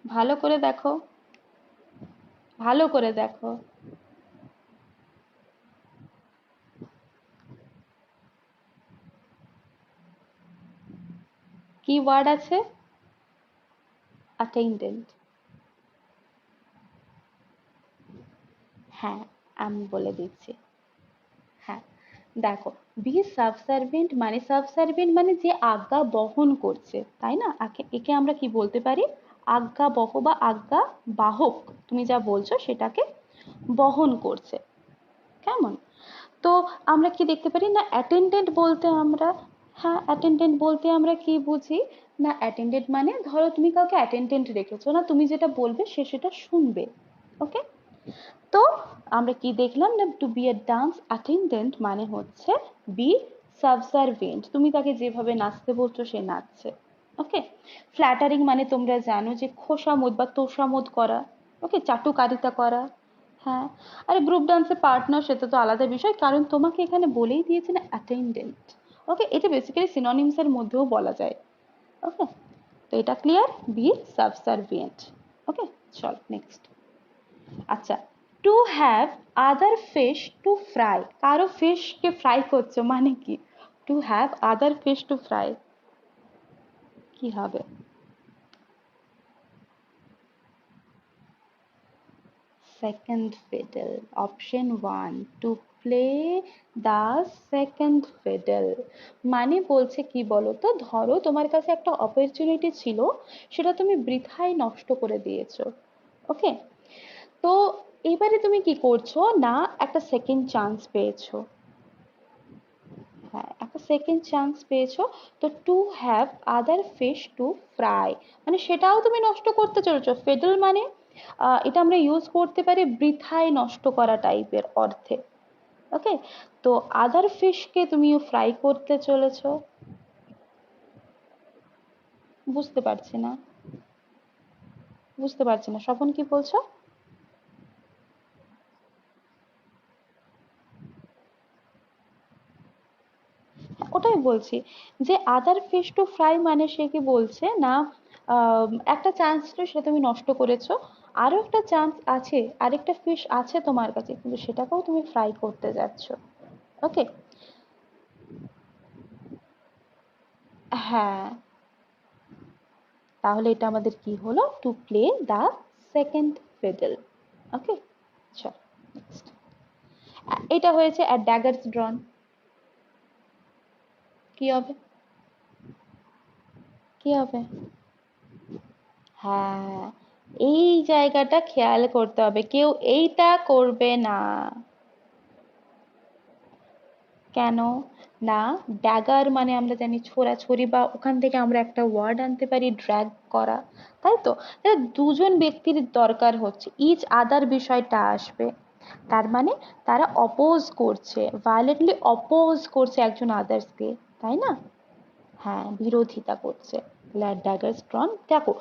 ভালো করে দেখো, ভালো করে দেখো। কি ওয়ার্ড আছে? অ্যাটেন্ডেন্ট। হ্যাঁ, আমি বলে দিচ্ছি। হ্যাঁ, দেখো, বি সাবসার্ভেন্ট মানে, সাবসার্ভেন্ট মানে যে আজ্ঞা বহন করছে, তাই না? একে আমরা কি বলতে পারি? আজ্ঞাবহ বা আজ্ঞা বাহক, তুমি যা বলছো সেটাকে বহন করছে। কেমন? তো আমরা কি দেখতে পারি না, অ্যাটেন্ডেন্ট বলতে আমরা, হ্যাঁ অ্যাটেন্ডেন্ট বলতে আমরা কি বুঝি না, অ্যাটেন্ডেন্ট মানে ধরো তুমি কাউকে অ্যাটেন্ডেন্ট রেখেছো না, তুমি যেটা বলবে সে সেটা শুনবে। ওকে, তো আমরা কি দেখলাম না, two B A dance attendant মানে হচ্ছে বি সাবসার্ভেন্ট, তুমি তাকে যেভাবে নাচতে বলছো সে নাচছে। ওকে, ফ্ল্যাটারিং মানে তোমরা জানো যে খোশামোদ বা তোষামোদ করা, ওকে, চাটুকারিতা করা। হ্যাঁ, আরে গ্রুপ ডান্সে পার্টনার সেটা তো আলাদা বিষয়, কারণ তোমাকে এখানে বলেই দিয়েছে না অ্যাটেন্ডেন্ট। ওকে, এটা বেসিক্যালি সিনোনিমস এর মধ্যেও বলা যায়। ওকে, তো এটা ক্লিয়ার, বি সাবসার্ভিয়েন্ট। ওকে, চল নেক্সট। আচ্ছা, to have other fish two fry, কারো ফিশ কে ফ্রাই করছো মানে কি? To have other fish two fry কি হবে? Second fiddle, option one, two play the second fiddle. মানে বলছে কি বলতো, ধরো তোমার কাছে একটা অপরচুনিটি ছিল, সেটা তুমি বৃথায় নষ্ট করে দিয়েছো। ওকে, তো এবারে তুমি কি করছো না, একটা সেকেন্ড চান্স পেয়েছো। হ্যাঁ, একটা সেকেন্ড চান্স পেয়েছো, তো to have other fish two fry মানে সেটাও তুমি নষ্ট করতে চলেছো। ফেডল মানে এটা আমরা ইউজ করতে পারি বৃথায় নষ্ট করা টাইপের অর্থে। ওকে, তো আদার ফিশকে তুমি ফ্রাই করতে চলেছো। বুঝতে পারছি না, বুঝতে পারছি না, স্বপন কি বলছো? ওটাই বলছি যে আদার ফিশ টু ফ্রাই মানে সে কি বলছে না, একটা চান্স ছিল সেটা তুমি নষ্ট করেছো, আরো একটা চান্স আছে, আরেকটা ফিশ আছে তোমার কাছে, কিন্তু সেটাকেও তুমি ফ্রাই করতে যাচ্ছ। ওকে, হ্যাঁ, তাহলে এটা আমাদের কি হলো, to play the second fiddle. Okay, চল নেক্সট। এটা হয়েছে অ্যাট ড্যাগার্স ড্রন, কি হবে? কি হবে? হ্যাঁ, এই জায়গাটা খেয়াল করতে হবে, কেউ এইটা করবে না। কেন না? ড্যাগার মানে আমরা জানি ছোড়াছুড়ি, বা ওখান থেকে আমরা একটা ওয়ার্ড আনতে পারি ড্র্যাগ করা, তাই তো? তাহলে দুজন ব্যক্তির দরকার হচ্ছে, ইচ আদার বিষয়টা আসবে, তার মানে তারা অপোজ করছে, ভায়োলেটলি অপোজ করছে একজন আদার্সকে, তাই না? হ্যাঁ, বিরোধিতা করছে। ল্যাড ড্যাগার স্ট্রন, দেখো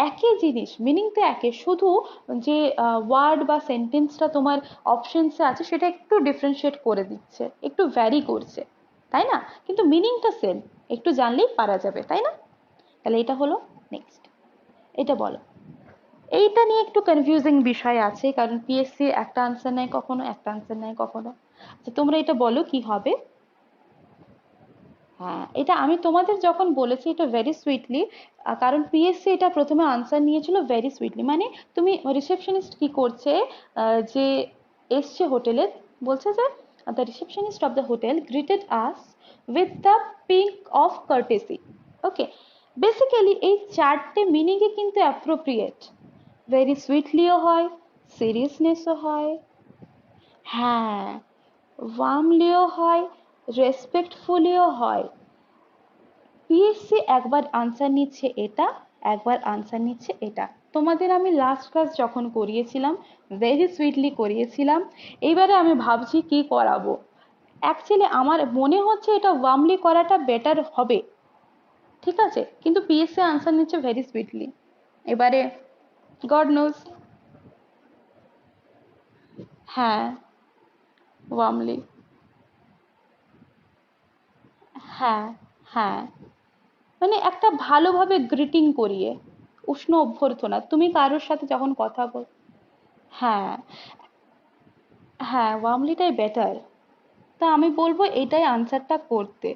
একই জিনিস, মিনিং তো একই, শুধু যে ওয়ার্ড বা সেন্টেন্সটা তোমার অপশনসে আছে সেটা একটু ডিফারেন্সিয়েট করে দিচ্ছে, একটু ভ্যারি করছে, তাই না? কিন্তু মিনিংটা সেম, একটু জানলেই পারা যাবে, তাই না? তাহলে এটা হলো। নেক্সট, এটা বলো। এইটা নিয়ে একটু কনফিউজিং বিষয় আছে, কারণ পিএসসি একটা আনসার নেয় কখনো, একটা আনসার নেয় কখনো। তো তোমরা এটা বলো কি হবে। হ্যাঁ, এটা আমি তোমাদের যখন বলেছি এটা ভেরি সুইটলি, কারণ পিএসসি এটা প্রথমে আনসার নিয়েছিল ভেরি সুইটলি, মানে তুমি রিসেপশনিস্ট কি করছে, যে এসছে হোটেলে, বলছে যে the receptionist of the hotel greeted us with the pink of courtesy. Okay, basically এই চারটে মিনিংই কিন্তু অ্যাপ্রোপ্রিয়েট, ভেরি সুইটলিও হয়, সিরিয়াসনেসও হয়, হ্যাঁ, ওয়ার্মলিও হয়, রেসপেক্টফুলিও হয়। পিএসসি একবার আনসার নিচ্ছে এটা, একবার আনসার নিচ্ছে এটা। তোমাদের আমি লাস্ট ক্লাস যখন করিয়েছিলাম ভেরি সুইটলি করিয়েছিলাম, এইবারে আমি ভাবছি কি করাবো। অ্যাকচুয়ালি আমার মনে হচ্ছে এটা ওয়ার্মলি করাটা বেটার হবে, ঠিক আছে, কিন্তু পিএসসি আনসার নিচ্ছে ভেরি সুইটলি। এবারে গড নোজ। হ্যাঁ, ওয়ার্মলি। হ্যাঁ, হ্যাঁ, মানে একটা ভালোভাবে গ্রিটিং করিয়ে, উষ্ণ অভ্যর্থনা, তুমি কারোর সাথে যখন কথা বল। হ্যাঁ, হ্যাঁ, ওয়ার্মলিটাই বেটার। তা আমি বলবো এটাই আনসারটা করতে।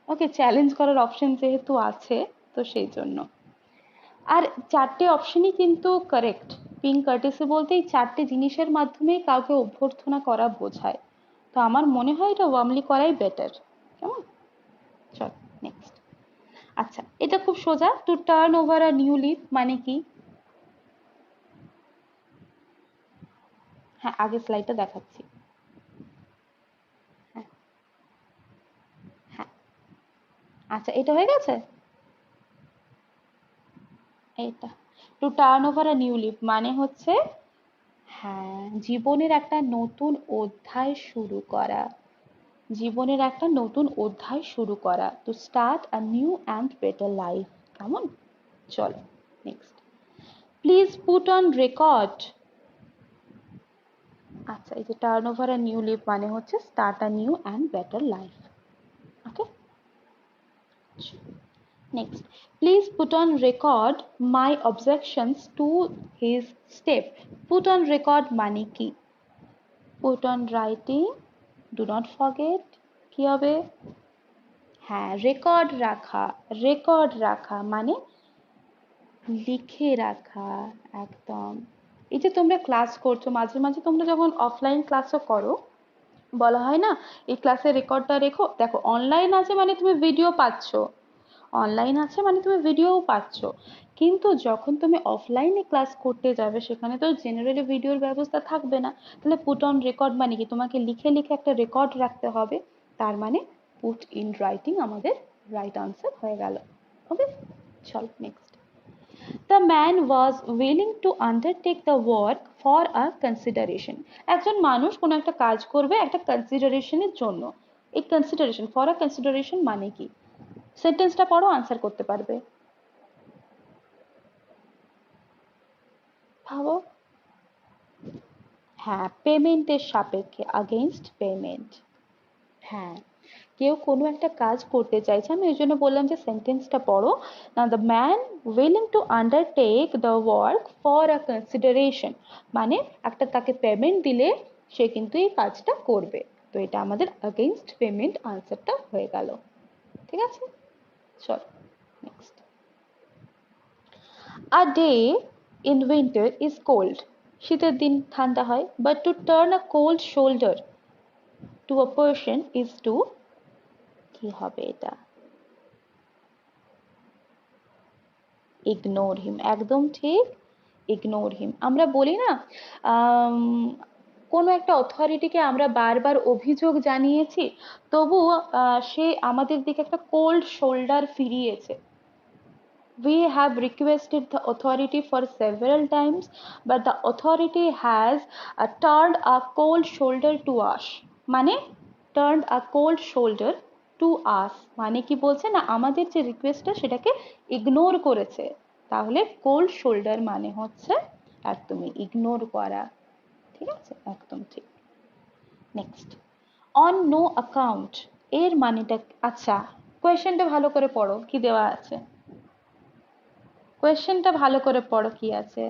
ওকে, চ্যালেঞ্জ করার অপশন যেহেতু আছে, তো সেই জন্য। আর চারটে অপশনই কিন্তু কারেক্ট। পিঙ্ক কার্টেসি বলতে এই চারটে জিনিসের মাধ্যমেই কাউকে অভ্যর্থনা করা বোঝায়। তো আমার মনে হয় এটা ওয়ার্মলি করাই বেটার। কেমন? চল নেক্সট। আচ্ছা, এটা খুব সোজা, to turn over a new leaf মানে কি? হ্যাঁ, আগের স্লাইডটা দেখাচ্ছি। হ্যাঁ, হ্যাঁ, আচ্ছা, এটা হয়ে গেছে। এইটা, to turn over a new leaf মানে হচ্ছে, হ্যাঁ, জীবনের একটা নতুন অধ্যায় শুরু করা, জীবনের একটা নতুন অধ্যায় শুরু করা, to start a new and better life. কেমন? চলো next. Please put on record. আচ্ছা, এই যে turn over a new leave মানে হচ্ছে start a new and better life. Okay, next, please put on record my objections to his step. Put on record মানে কি? Put on writing, do not forget, কি হবে? হ্যাঁ, record রাখা। Record রাখা মানে লিখে রাখা, একদম। এই যে তোমরা ক্লাস করছো, মাঝে মাঝে তোমরা যখন অফলাইন ক্লাসও করো, বলা হয় না এই ক্লাসের রেকর্ডটা রেখো। দেখো, অনলাইন আছে মানে তুমি ভিডিও পাচ্ছ, অনলাইন আছে মানে তুমি ভিডিওও পাচ্ছ, কিন্তু যখন তুমি অফলাইনে ক্লাস করতে যাবে সেখানে তো জেনারেলি ভিডিওর ব্যবস্থা থাকবে না। তাহলে পুট অন রেকর্ড মানে কি? তোমাকে লিখে লিখে একটা রেকর্ড রাখতে হবে। তার মানে পুট ইন রাইটিং আমাদের রাইট আনসার হয়ে গেল। ওকে, চল next. The man was willing to undertake the work for a consideration. একজন মানুষ কোনো একটা কাজ করবে একটা কনসিডারেশনের জন্য। এই কনসিডারেশন, ফর আ কনসিডারেশন মানে কি? সেন্টেন্সটা পড়ো, আনসার করতে পারবে। ভাবো। হ্যাঁ, পেমেন্টের সাপেক্ষে, আগেইনস্ট পেমেন্ট। হ্যাঁ, কেউ কোনো একটা কাজ করতে চাইছে, আমি ওই জন্য বললাম যে সেন্টেন্সটা পড়ো। না, the man willing to undertake the work for a consideration মানে একটা তাকে পেমেন্ট দিলে সে কিন্তু এই কাজটা করবে। তো এটা আমাদের আগেইনস্ট পেমেন্ট আনসারটা হয়ে গেল। ঠিক আছে, চল next. A day in winter is cold. শীতের দিন ঠান্ডা হয়, but to turn a cold shoulder to a person is to, কি হবে এটা? ইগনোর হিম, একদম ঠিক, ইগনোর হিম। আমরা বলি না আম, কোনো একটা অথরিটিকে আমরা বারবার অভিযোগ জানিয়েছি, তবুও সে আমাদের দিকে একটা কোল্ড শোল্ডার ফিরিয়েছে। We have requested the authority for several times, but the authority has turned a cold shoulder to us. মানে turned a cold shoulder to us মানে কি বলছে না, আমাদের যে রিকোয়েস্টটা সেটাকে ইগনোর করেছে। তাহলে কোল্ড শোল্ডার মানে হচ্ছে একদমই ইগনোর করা। ঠিক আছে, একদম ঠিক। নেক্সট, অন নো অ্যাকাউন্ট এর মানেটা, আচ্ছা কোয়েশ্চেনটা ভালো করে পড়ো, কি দেওয়া আছে? কোয়েশ্চেনটা ভালো করে পড়ো, কি আছে?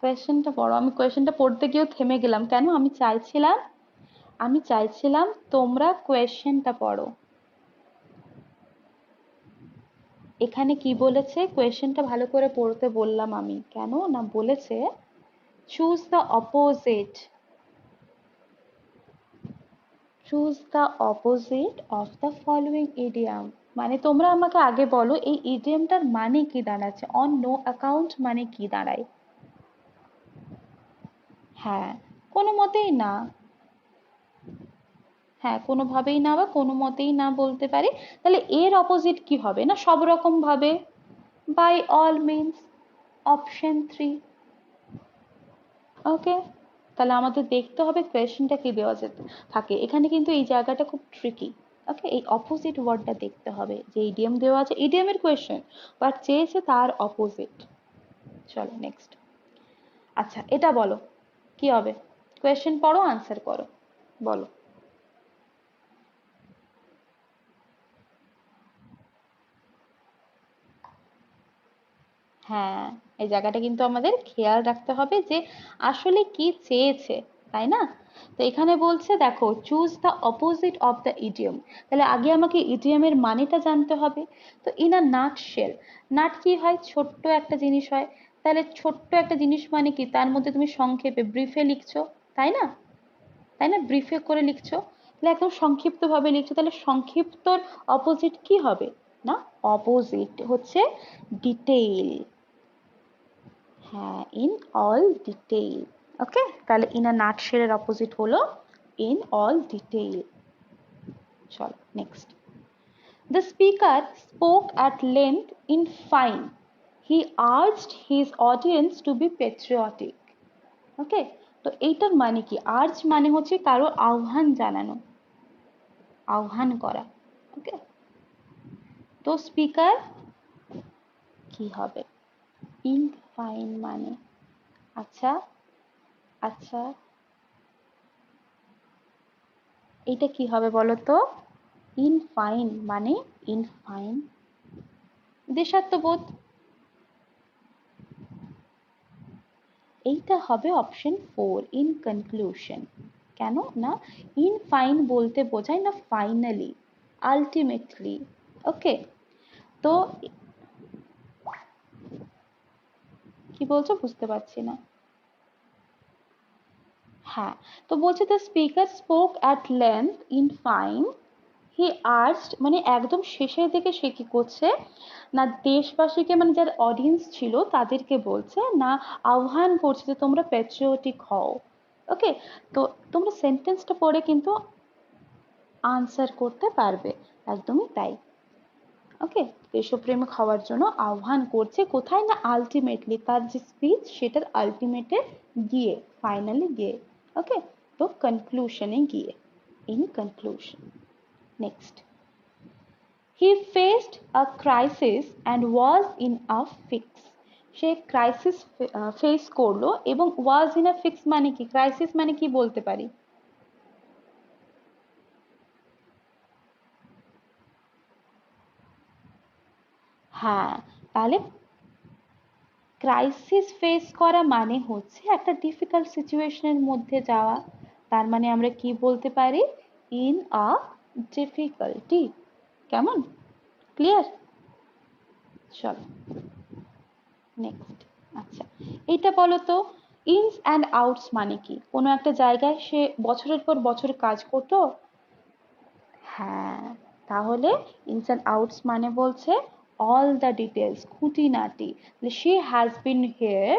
কোয়েশ্চেনটা পড়ো। আমি কোয়েশ্চেনটা পড়তে গিয়েও থেমে গেলাম, কেন? আমি চাইছিলাম তোমরা কোয়েশ্চেনটা পড়ো। এখানে কি বলেছে? কোয়েশ্চেনটা ভালো করে পড়তে বললাম আমি, কেন না বলেছে choose the opposite, choose the opposite of the following idiom. মানে তোমরা আমাকে আগে বলো এই ইডিয়ামটার মানে কি দাঁড়াচ্ছে? অন নো অ্যাকাউন্ট মানে কি দাঁড়ায়? হ্যাঁ, কোনো মতেই না। হ্যাঁ, কোনোভাবেই না বা কোনো মতেই না বলতে পারি। তাহলে এর অপোজিট কি হবে? না সব রকম ভাবে, বাই অল মিনস, অপশন 3। ওকে, তাহলে আমাদের দেখতে হবে কোয়েশ্চেনটা কি দেওয়া যেতে থাকে। এখানে কিন্তু এই জায়গাটা খুব ট্রিকি। ওকে, এই অপোজিট ওয়ার্ডটা দেখতে হবে, যে ইডিয়াম দেওয়া আছে, ইডিয়ামের কোয়েশ্চেন, বাট চেয়েছে তার অপোজিট। চলো নেক্সট। আচ্ছা, এটা বলো কি হবে? কোয়েশ্চেন পড়ো, আনসার করো, বলো। হ্যাঁ, এই জায়গাটা কিন্তু আমাদের খেয়াল রাখতে হবে যে আসলে কি চেয়েছে, তাই না? তো এখানে বলছে দেখো choose the opposite of the idiom. তাহলে আগে আমাকে ইডিয়মের মানেটা জানতে হবে। তো in a nutshell, nut কি হয়? ছোট্ট একটা জিনিস হয়। তাহলে ছোট্ট একটা জিনিস মানে কি? তার মধ্যে তুমি সংক্ষেপে ব্রিফে লিখছো, তাই না? তাই না, ব্রিফে করে লিখছো, তাহলে একদম সংক্ষিপ্ত ভাবে লিখছো। তাহলে সংক্ষিপ্তর অপোজিট কি হবে? না, অপোজিট হচ্ছে ডিটেইল। হ্যাঁ, ইন অল ডিটেইল। ওকে, তাহলে ইন আ নাটশেল এর অপোজিট হলো ইন অল ডিটেইল। চলো next. The speaker spoke at length in fine, he urged his audience to be patriotic. Okay, তো এইটার মানে কি? আর্জ মানে হচ্ছে কারো আহ্বান জানানো, আহ্বান করা। ওকে, তো স্পিকার কি হবে? ইন ফাইন মানে, আচ্ছা আচ্ছা, এটা কি হবে বলো তো? ইনফাইন মানে ইনফাইন দেশাত্মবোধ। এইটা হবে অপশন 4, ইন কনক্লুশন। কেন না, ইন ফাইন বলতে বোঝায় না ফাইনালি, আলটিমেটলি। ওকে, তো কি বলছো বুঝতে পারছি না। হ্যাঁ, তো বলছে the speaker spoke at length in fine, he asked, মানে একদম শেষের দিকে সে কি করছে না, দেশবাসীকে মানে যারা অডিয়েন্স ছিল তাদেরকে বলছে না, আহ্বান করছে যে তোমরা প্যাট্রিয়টিক হও। ওকে, তো তোমরা সেন্টেন্সটা পড়ে কিন্তু আনসার করতে পারবে। একদমই তাই। ওকে, দেশপ্রেমিক হওয়ার জন্য আহ্বান করছে কোথায় না, আলটিমেটলি, তার যে স্পিচ সেটার আলটিমেটে গিয়ে, ফাইনালি গিয়ে। ওকে, তো কনক্লুশনে গিয়ে, in conclusion. Next, he faced a crisis and was in a fix. Say crisis face করলো এবং ওয়াজ ইন আ ফিক্স মানে কি, ক্রাইসিস মানে কি বলতে পারি? হ্যাঁ, তাহলে ক্রাইসিস ফেস করা মানে হচ্ছে একটা ডিফিকাল্ট সিচুয়েশনের মধ্যে যাওয়া। তার মানে আমরা কি বলতে পারি, ইন আ ডিফিকাল্টি। কেমন, ক্লিয়ার? চলো নেক্সট। আচ্ছা, এইটা বলো তো, ইনস অ্যান্ড আউটস মানে কি? কোনো একটা জায়গায় সে বছরের পর বছর কাজ করতো। হ্যাঁ, তাহলে ইনস অ্যান্ড আউটস মানে বলছে অল দ্য ডিটেলস, খুঁটিনাটি। She has been here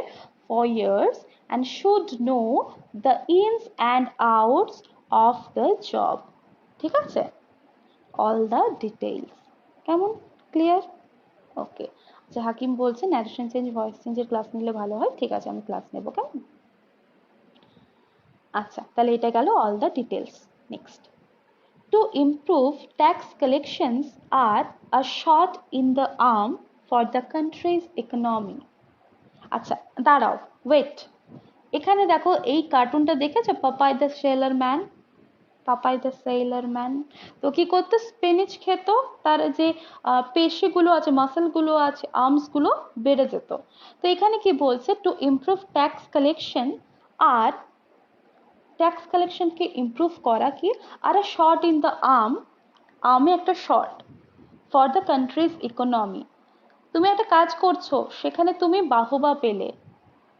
for years and should know the ins and outs of the job. ঠিক আছে, অল দ্য ডিটেলস। কেমন, ক্লিয়ার? ওকে। আচ্ছা, হাকিম বলছে ন্যারেশন চেঞ্জ ভয়েস চেঞ্জের ক্লাস নিলে ভালো হয়। ঠিক আছে, আমি ক্লাস নেবো, কেমন? আচ্ছা, তাহলে এটা গেল all the details. Next, to improve tax collections are a shot in the arm for the country's economy. আচ্ছা, দাঁড়াও, ওয়েট। এখানে দেখো, এই কার্টুনটা দেখেছো, Papai the seller man? Papai the seller man তো কি করতো, স্পিনিচ খেত, তার যে পেশিগুলো আছে, মাসেলগুলো আছে, আর্মসগুলো বেড়ে যেত। তো এখানে কি বলছে, টু ইমপ্রুভ ট্যাক্স কালেকশন, আর ট্যাক্স কালেকশনকে ইমপ্রুভ করা কি, আর a short in the arm, আর্মে একটা short, for the country's economy. তুমি একটা কাজ করছো, সেখানে তুমি বাহবা পেলে,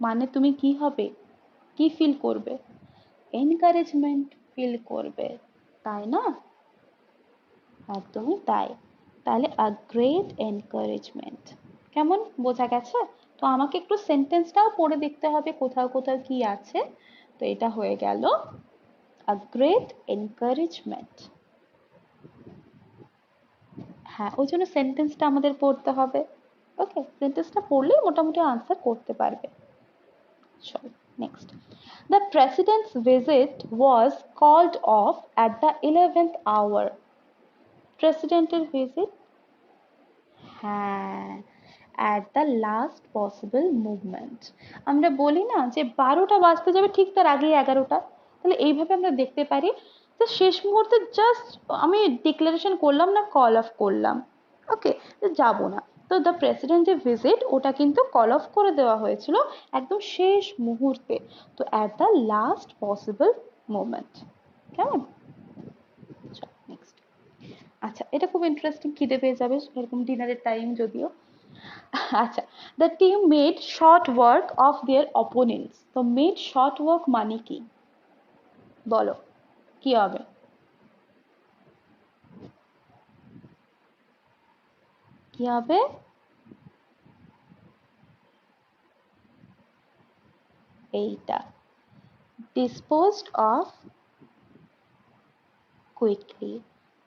মানে তুমি কি হবে, কি ফিল করবে? এনকারেজমেন্ট ফিল করবে, তাই না? একদমই তাই। তাহলে আ গ্রেট এনকারেজমেন্ট। কেমন, বোঝা গেছে? তো আমাকে একটু সেন্টেন্সটাও পড়ে দেখতে হবে কোথাও কোথাও কি আছে। তো এটা হয়ে গেল আ গ্রেট এনকারেজমেন্ট। হ্যাঁ, ওই জন্য সেন্টেন্সটা আমাদের পড়তে হবে। ওকে, সেন্টেন্সটা পড়লেই মোটামুটি আনসার করতে পারবে। চলো next, the president's visit was called off at the 11th hour. প্রেসিডেন্টের ভিজিট, হ্যাঁ, at the last possible movement. আমরা বলি না যে 12টা বাজতে যাবে, ঠিক তার আগেই 11টা। তাহলে এইভাবে আমরা দেখতে পারি যে শেষ মুহূর্তে জাস্ট আমি ডিক্লারেশন করলাম না, কল অফ করলাম, ওকে, যাব না। তো দ্য প্রেসিডেন্ট যে ভিজিট, ওটা কিন্তু কল অফ করে দেওয়া হয়েছিল একদম শেষ মুহূর্তে। তো at the last possible moment. কেমন? নেক্সট। আচ্ছা, এটা খুব ইন্টারেস্টিং, খিদে পেয়ে যাবে এরকম ডিনারের টাইম যদিও। আচ্ছা, the team made short work of their opponents. তো মেড শর্ট ওয়ার্ক মানে কি বলো, কি হবে? কি হবে? এইটা, ডিসপোজড অফ কুইকলি।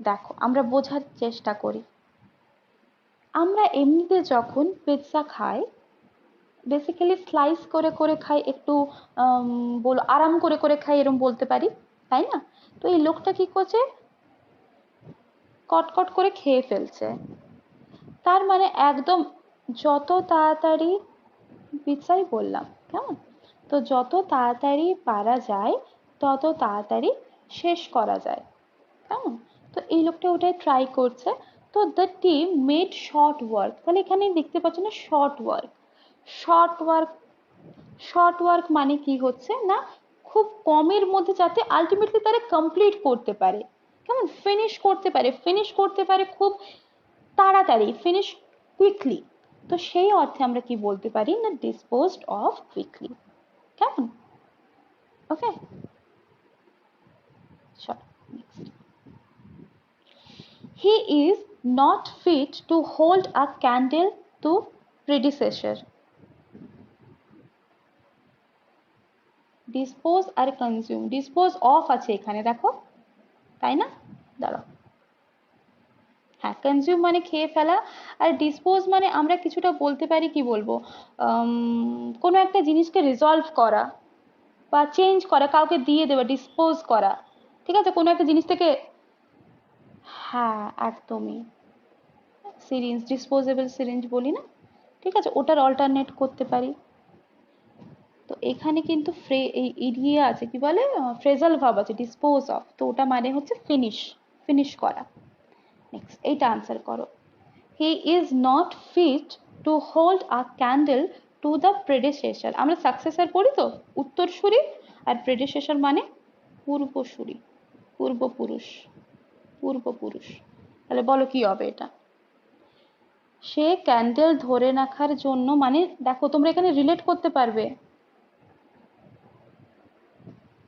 দেখো, আমরা বোঝার চেষ্টা করি। আমরা এমনিতে যখন পিৎজা খাই, বেসিক্যালি স্লাইস করে করে খাই, একটু বলো আরাম করে করে খাই, এরকম বলতে পারি, তাই না? তো এই লোকটা কি করছে, কটকট করে খেয়ে ফেলছে। তার মানে একদম যত তাড়াতাড়ি, পিৎজাই বললাম, কেমন? তো যত তাড়াতাড়ি পারা যায় তত তাড়াতাড়ি শেষ করা যায়, কেমন? তো এই লোকটা ওটাই ট্রাই করছে। তো the team made short work, তাহলে এখানে দেখতে পাচ্ছ না short work. Short work, short work মানে কি হচ্ছে না, খুব কমের মধ্যে যাতে আলটিমেটলি তারা কমপ্লিট করতে পারে, কেমন, ফিনিশ করতে পারে, ফিনিশ করতে পারে খুব তাড়াতাড়ি, ফিনিশ কুইকলি। তো সেই অর্থে আমরা কি বলতে পারি না, ডিসপোজড অফ কুইকলি, কেমন? ওকে, চলো next. He is not fit to hold a candle to predecessor. Dispose আর consume, dispose of আছে এখানে দেখো, তাই না? দাঁড়াও, হ্যাঁ কনজিউম মানে খেয়ে ফেলা, আর ডিসপোজ মানে আমরা কিছুটা বলতে পারি কি বলবো, কোনো একটা জিনিসকে রিজলভ করা বা চেঞ্জ করা, কাউকে দিয়ে দেওয়া, ডিসপোজ করা, ঠিক আছে, কোনো একটা জিনিস থেকে, হ্যাঁ একদমই, সিরিঞ্জ, ডিসপোজেবল সিরিঞ্জ বলি না, ঠিক আছে, ওটার অল্টারনেট করতে পারি। তো এখানে কিন্তু এই ইডিয়ে আছে, কি বলে, ফ্রেজাল ভার্ব আছে, ডিসপোজ অফ, তো ওটা মানে হচ্ছে ফিনিশ, ফিনিশ করা। নেক্সট এইটা আনসার করো। He is not fit to hold a candle to the predecessor, আমরা সাকসেসর পড়ি তো, উত্তরসূরি, আর প্রেডেসেসর মানে পূর্বসূরি, পূর্বপুরুষ, পূর্বপুরুষ। তাহলে বলো কি হবে এটা? সে ক্যান্ডেল ধরে রাখার জন্য, মানে দেখো তোমরা এখানে রিলেট করতে পারবে,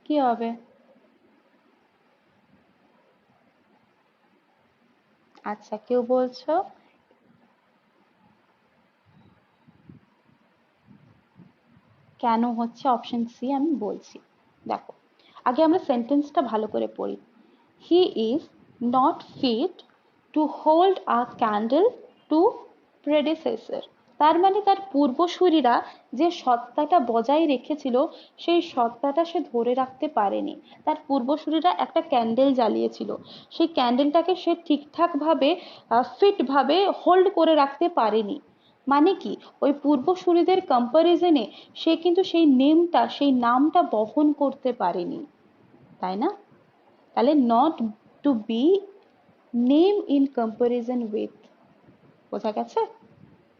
কি হবে? আচ্ছা কেউ বলছো কেন হচ্ছে, অপশন সি আমি বলছি। দেখো আগে আমরা সেন্টেন্সটা ভালো করে পড়ি। He is not fit to hold a candle to predecessor, তার মানে তার পূর্বসূরীরা যে সত্তাটা বজায় রেখেছিল সেই সত্তাটা সে ধরে রাখতে পারেনি। তার পূর্বসূরীরা একটা ক্যান্ডেল জ্বালিয়েছিল, সেই ক্যান্ডেলটাকে সে ঠিকঠাক ভাবে, ফিট ভাবে হোল্ড করে রাখতে পারেনি। মানে কি, ওই পূর্বসূরীদের কম্পারিজনে সে কিন্তু সেই নেমটা, সেই নামটা বহন করতে পারেনি, তাই না? তাহলে not to be name in comparison with, বোঝা গেছে?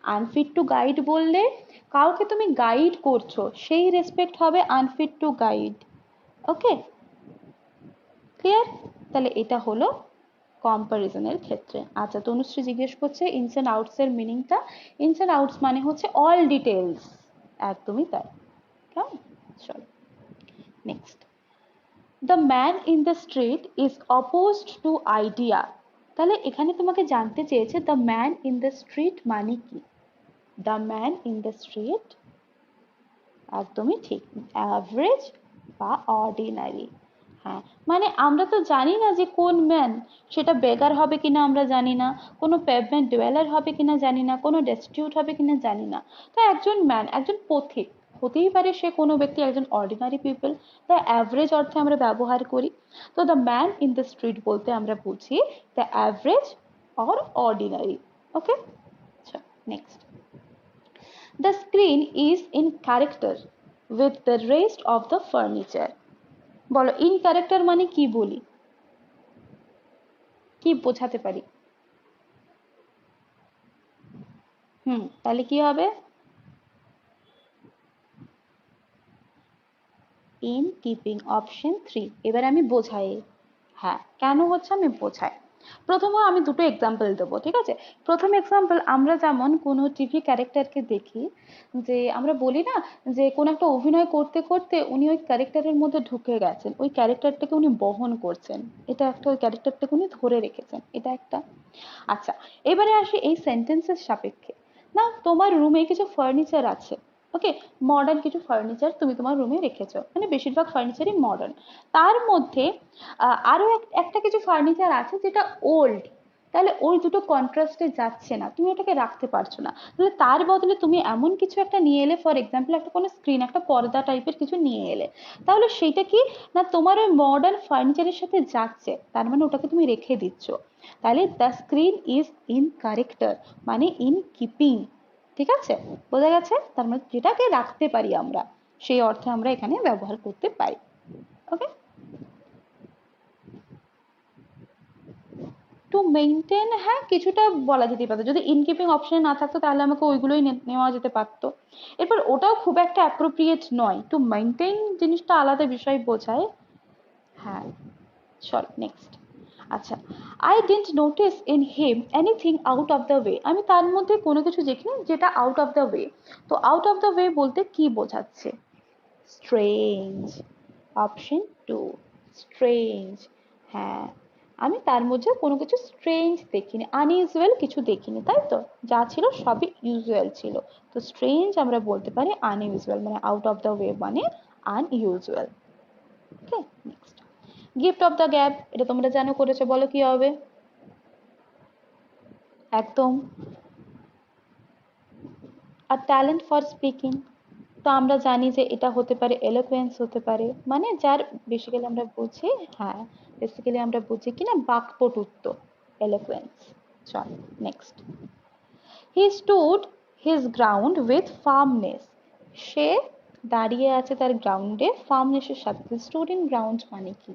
আনফিট টু গাইড বললে কাউকে তুমি গাইড করছো, সেই রেসপেক্ট হবে unfit to guide. Okay, clear? তাহলে এটা হলো কম্পারিজনের ক্ষেত্রে। আচ্ছা তনুশ্রী জিজ্ঞেস করছে ইনস এন্ড আউটস এর মিনিংটা। ইনস এন্ড আউটস মানে হচ্ছে অল ডিটেলস, একদমই তাই, কেমন? চলো next. The man in the street is opposed to idea, তাহলে এখানে তোমাকে জানতে চেয়েছে the man in the street মানে কি। The man in the street, একদমই ঠিক, অ্যাভারেজ বা অর্ডিনারি। হ্যাঁ, মানে আমরা তো জানি না যে কোন ম্যান, সেটা বেগার হবে কিনা আমরা জানি না, কোনো পেভমেন্ট ডুয়েলার হবে কিনা জানি না, কোনো ডেস্টিটিউট হবে কিনা জানি না। তো একজন ম্যান, একজন পথিক হতেই পারে, সে কোনো ব্যক্তি একজন অর্ডিনারি পিপল, দ্য অ্যাভারেজ অর্থে আমরা ব্যবহার করি। তো the man in the street বলতে আমরা বুঝি দ্য অ্যাভারেজ অর অর্ডিনারি। ওকে, আচ্ছা next. The screen is in character with the rest of the furniture. বলো in character মানে কি বলি, কি বোঝাতে পারি? তাহলে কি হবে? in keeping, option 3। এবার আমি বোঝাই, হ্যাঁ কেন হচ্ছে আমি বোঝাই। প্রথমে আমি দুটো এক্সাম্পল দেবো, ঠিক আছে? প্রথম এক্সাম্পল, আমরা যেমন কোনো টিভি ক্যারেক্টারকে দেখি, যে আমরা বলি না যে কোনো একটা অভিনয় করতে করতে উনি ওই ক্যারেক্টারের মধ্যে ঢুকে গেছেন, ওই ক্যারেক্টারটাকে উনি বহন করছেন, এটা একটা, ওই ক্যারেক্টারটাকে উনি ধরে রেখেছেন, এটা একটা। আচ্ছা এবারে আসি এই সেন্টেন্সের সাপেক্ষে। না তোমার রুমে কিছু ফার্নিচার আছে, ওকে, মডার্ন কিছু ফার্নিচার তুমি তোমার রুমে রেখেছো, মানে বেশিরভাগ ফার্নিচারই মডার্ন। তার মধ্যে আরো একটা কিছু ফার্নিচার আছে যেটা ওল্ড, তাহলে ওই দুটো কন্ট্রাস্টে যাচ্ছে না, তুমি ওটাকে রাখতে পারছো না, তাহলে তার বদলে তুমি এমন কিছু একটা নিয়ে এলে, ফর এক্সাম্পল একটা কোনো স্ক্রিন, একটা পর্দা টাইপের কিছু নিয়ে এলে, তাহলে সেইটা কি না তোমার ওই মডার্ন ফার্নিচারের সাথে যাচ্ছে, তার মানে ওটাকে তুমি রেখে দিচ্ছ। তাহলে the screen is in character মানে ইন কিপিং, ঠিক আছে, বোঝা গেছে? তার মানে যেটাকে রাখতে পারি আমরা, সেই অর্থে আমরা এখানে ব্যবহার করতে পারি। ওকে, টু মেইনটেইন, হ্যাঁ কিছুটা বলা যেতে পারতো, যদি ইনকিপিং অপশনে না থাকতো তাহলে আমাকে ওইগুলোই নেওয়া যেতে পারতো। এরপর ওটাও খুব একটা অ্যাপ্রোপ্রিয়েট নয়, টু মেইনটেইন জিনিসটা আলাদা বিষয় বোঝায়। হ্যাঁ, চল নেক্সট। আচ্ছা, I didn't notice in him anything out of the way, আমি তার মধ্যে কোনো কিছু দেখিনি যেটা আউট অফ দ্য ওয়ে। তো আউট অফ দ্য ওয়ে বলতে কি বোঝাচ্ছে? Strange, option two, strange. হ্যাঁ, আমি তার মধ্যে কোনো কিছু স্ট্রেঞ্জ দেখিনি, আনইউজুয়াল কিছু দেখিনি, তাই তো? যা ছিল সবই ইউজুয়াল ছিল। তো স্ট্রেঞ্জ আমরা বলতে পারি আনইউজুয়াল, মানে আউট অফ দ্য ওয়ে মানে unusual. Okay, next. Gift of the gap, এটা তোমরা জানো, করেছো, বলো কি হবে? একদম, আর ট্যালেন্ট ফর স্পিকিং, তো আমরা জানি যে এটা হতে পারে এলোকুয়েন্স হতে পারে, মানে যার বেসিক্যালি আমরা বুঝি, হ্যাঁ বেসিক্যালি আমরা বুঝি কিনা বাকপটুত্ব, এলোকুয়েন্স। চল next. He stood his ground with firmness, সে দাঁড়িয়ে আছে তার গ্রাউন্ডে ফার্মনেসের সাথে। স্টুড ইন গ্রাউন্ড মানে কি?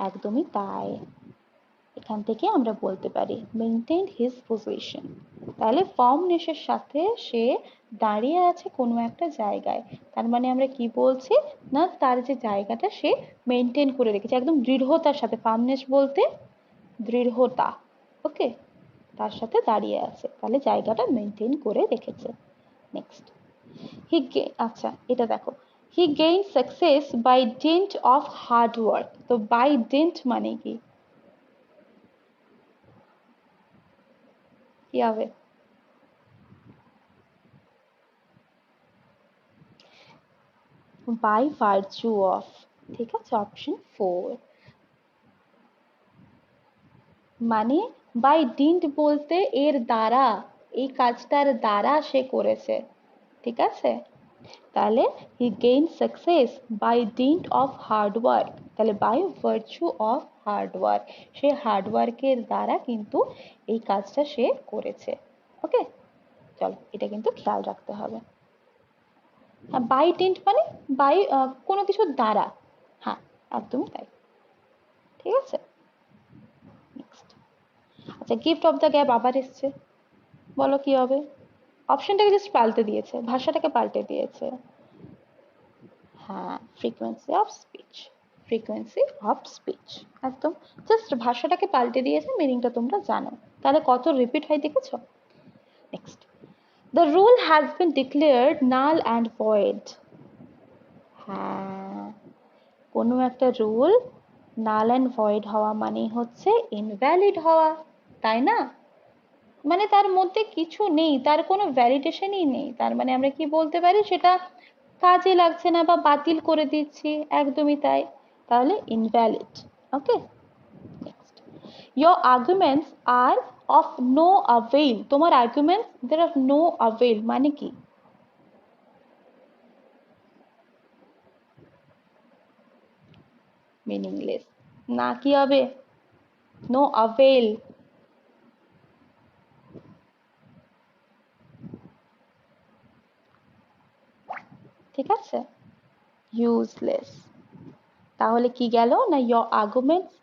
একদমই তাই, এখান থেকে আমরা বলতে পারি মেইনটেইন হিজ পজিশন। তাহলে ফার্মনেসের সাথে সে দাঁড়িয়ে আছে কোনো একটা জায়গায়, তার মানে আমরা কি বলছি না, তার যে জায়গাটা সে মেনটেন করে রেখেছে একদম দৃঢ়তার সাথে, ফার্মনেস বলতে দৃঢ়তা। ওকে, তার সাথে দাঁড়িয়ে আছে, তাহলে জায়গাটা মেনটেন করে রেখেছে। নেক্সট, আচ্ছা এটা দেখো, he gain success by dint of hard work, তো বাই ডিন্ট মানে কি? কি হবে? বাই ভার্চু অফ, ঠিক আছে, অপশন ফোর। মানে বাই ডিন্ট বলতে এর দ্বারা, এই কাজটার দ্বারা সে করেছে, ঠিক আছে? তাহলে he gain success by dint of hard work, তাহলে by virtue of hard work, সে হার্ড ওয়ার্কের দ্বারা কিন্তু এই কাজটা সে করেছে। ওকে, চলো এটা কিন্তু খেয়াল রাখতে হবে। হ্যাঁ, বাই ডিন্ট মানে বাই কোনো কিছুর দ্বারা, হ্যাঁ একদমই তাই, ঠিক আছে। নেক্সট। আচ্ছা, গিফট অফ দ্য গ্যাপ আবার এসছে, বলো কি হবে? অপশনটাকে জাস্ট পাল্টে দিয়েছে, ভাষাটাকে পাল্টে দিয়েছে। হ্যাঁ, frequency of speech, frequency of speech, একদম জাস্ট ভাষাটাকে পাল্টে দিয়েছে, মিনিংটা তোমরা জানো, তাহলে কত রিপিট হয় দেখেছো। Next, the rule has been declared null and void, হ্যাঁ কোনো একটা রুল নাল অ্যান্ড ভয়েড হওয়া মানে হচ্ছে ইনভ্যালিড হওয়া, তাই না? মানে তার মধ্যে কিছু নেই, তার কোনো ভ্যালিডেশনই নেই, তার মানে আমরা কি বলতে পারি, সেটা কাজে লাগছে না বা বাতিল করে দিচ্ছি, একদমই তাই, তাহলে invalid. Okay, next. Your arguments are of no avail, তোমার আর্গুমেন্টস দের অফ নো অ্যাভেইল মানে কি? মিনিংলেস, না কি হবে? নো অ্যাভেইল, ঠিক আছে, ইউজলেস। তাহলে কি গেল না, ইয়োর আর্গুমেন্টস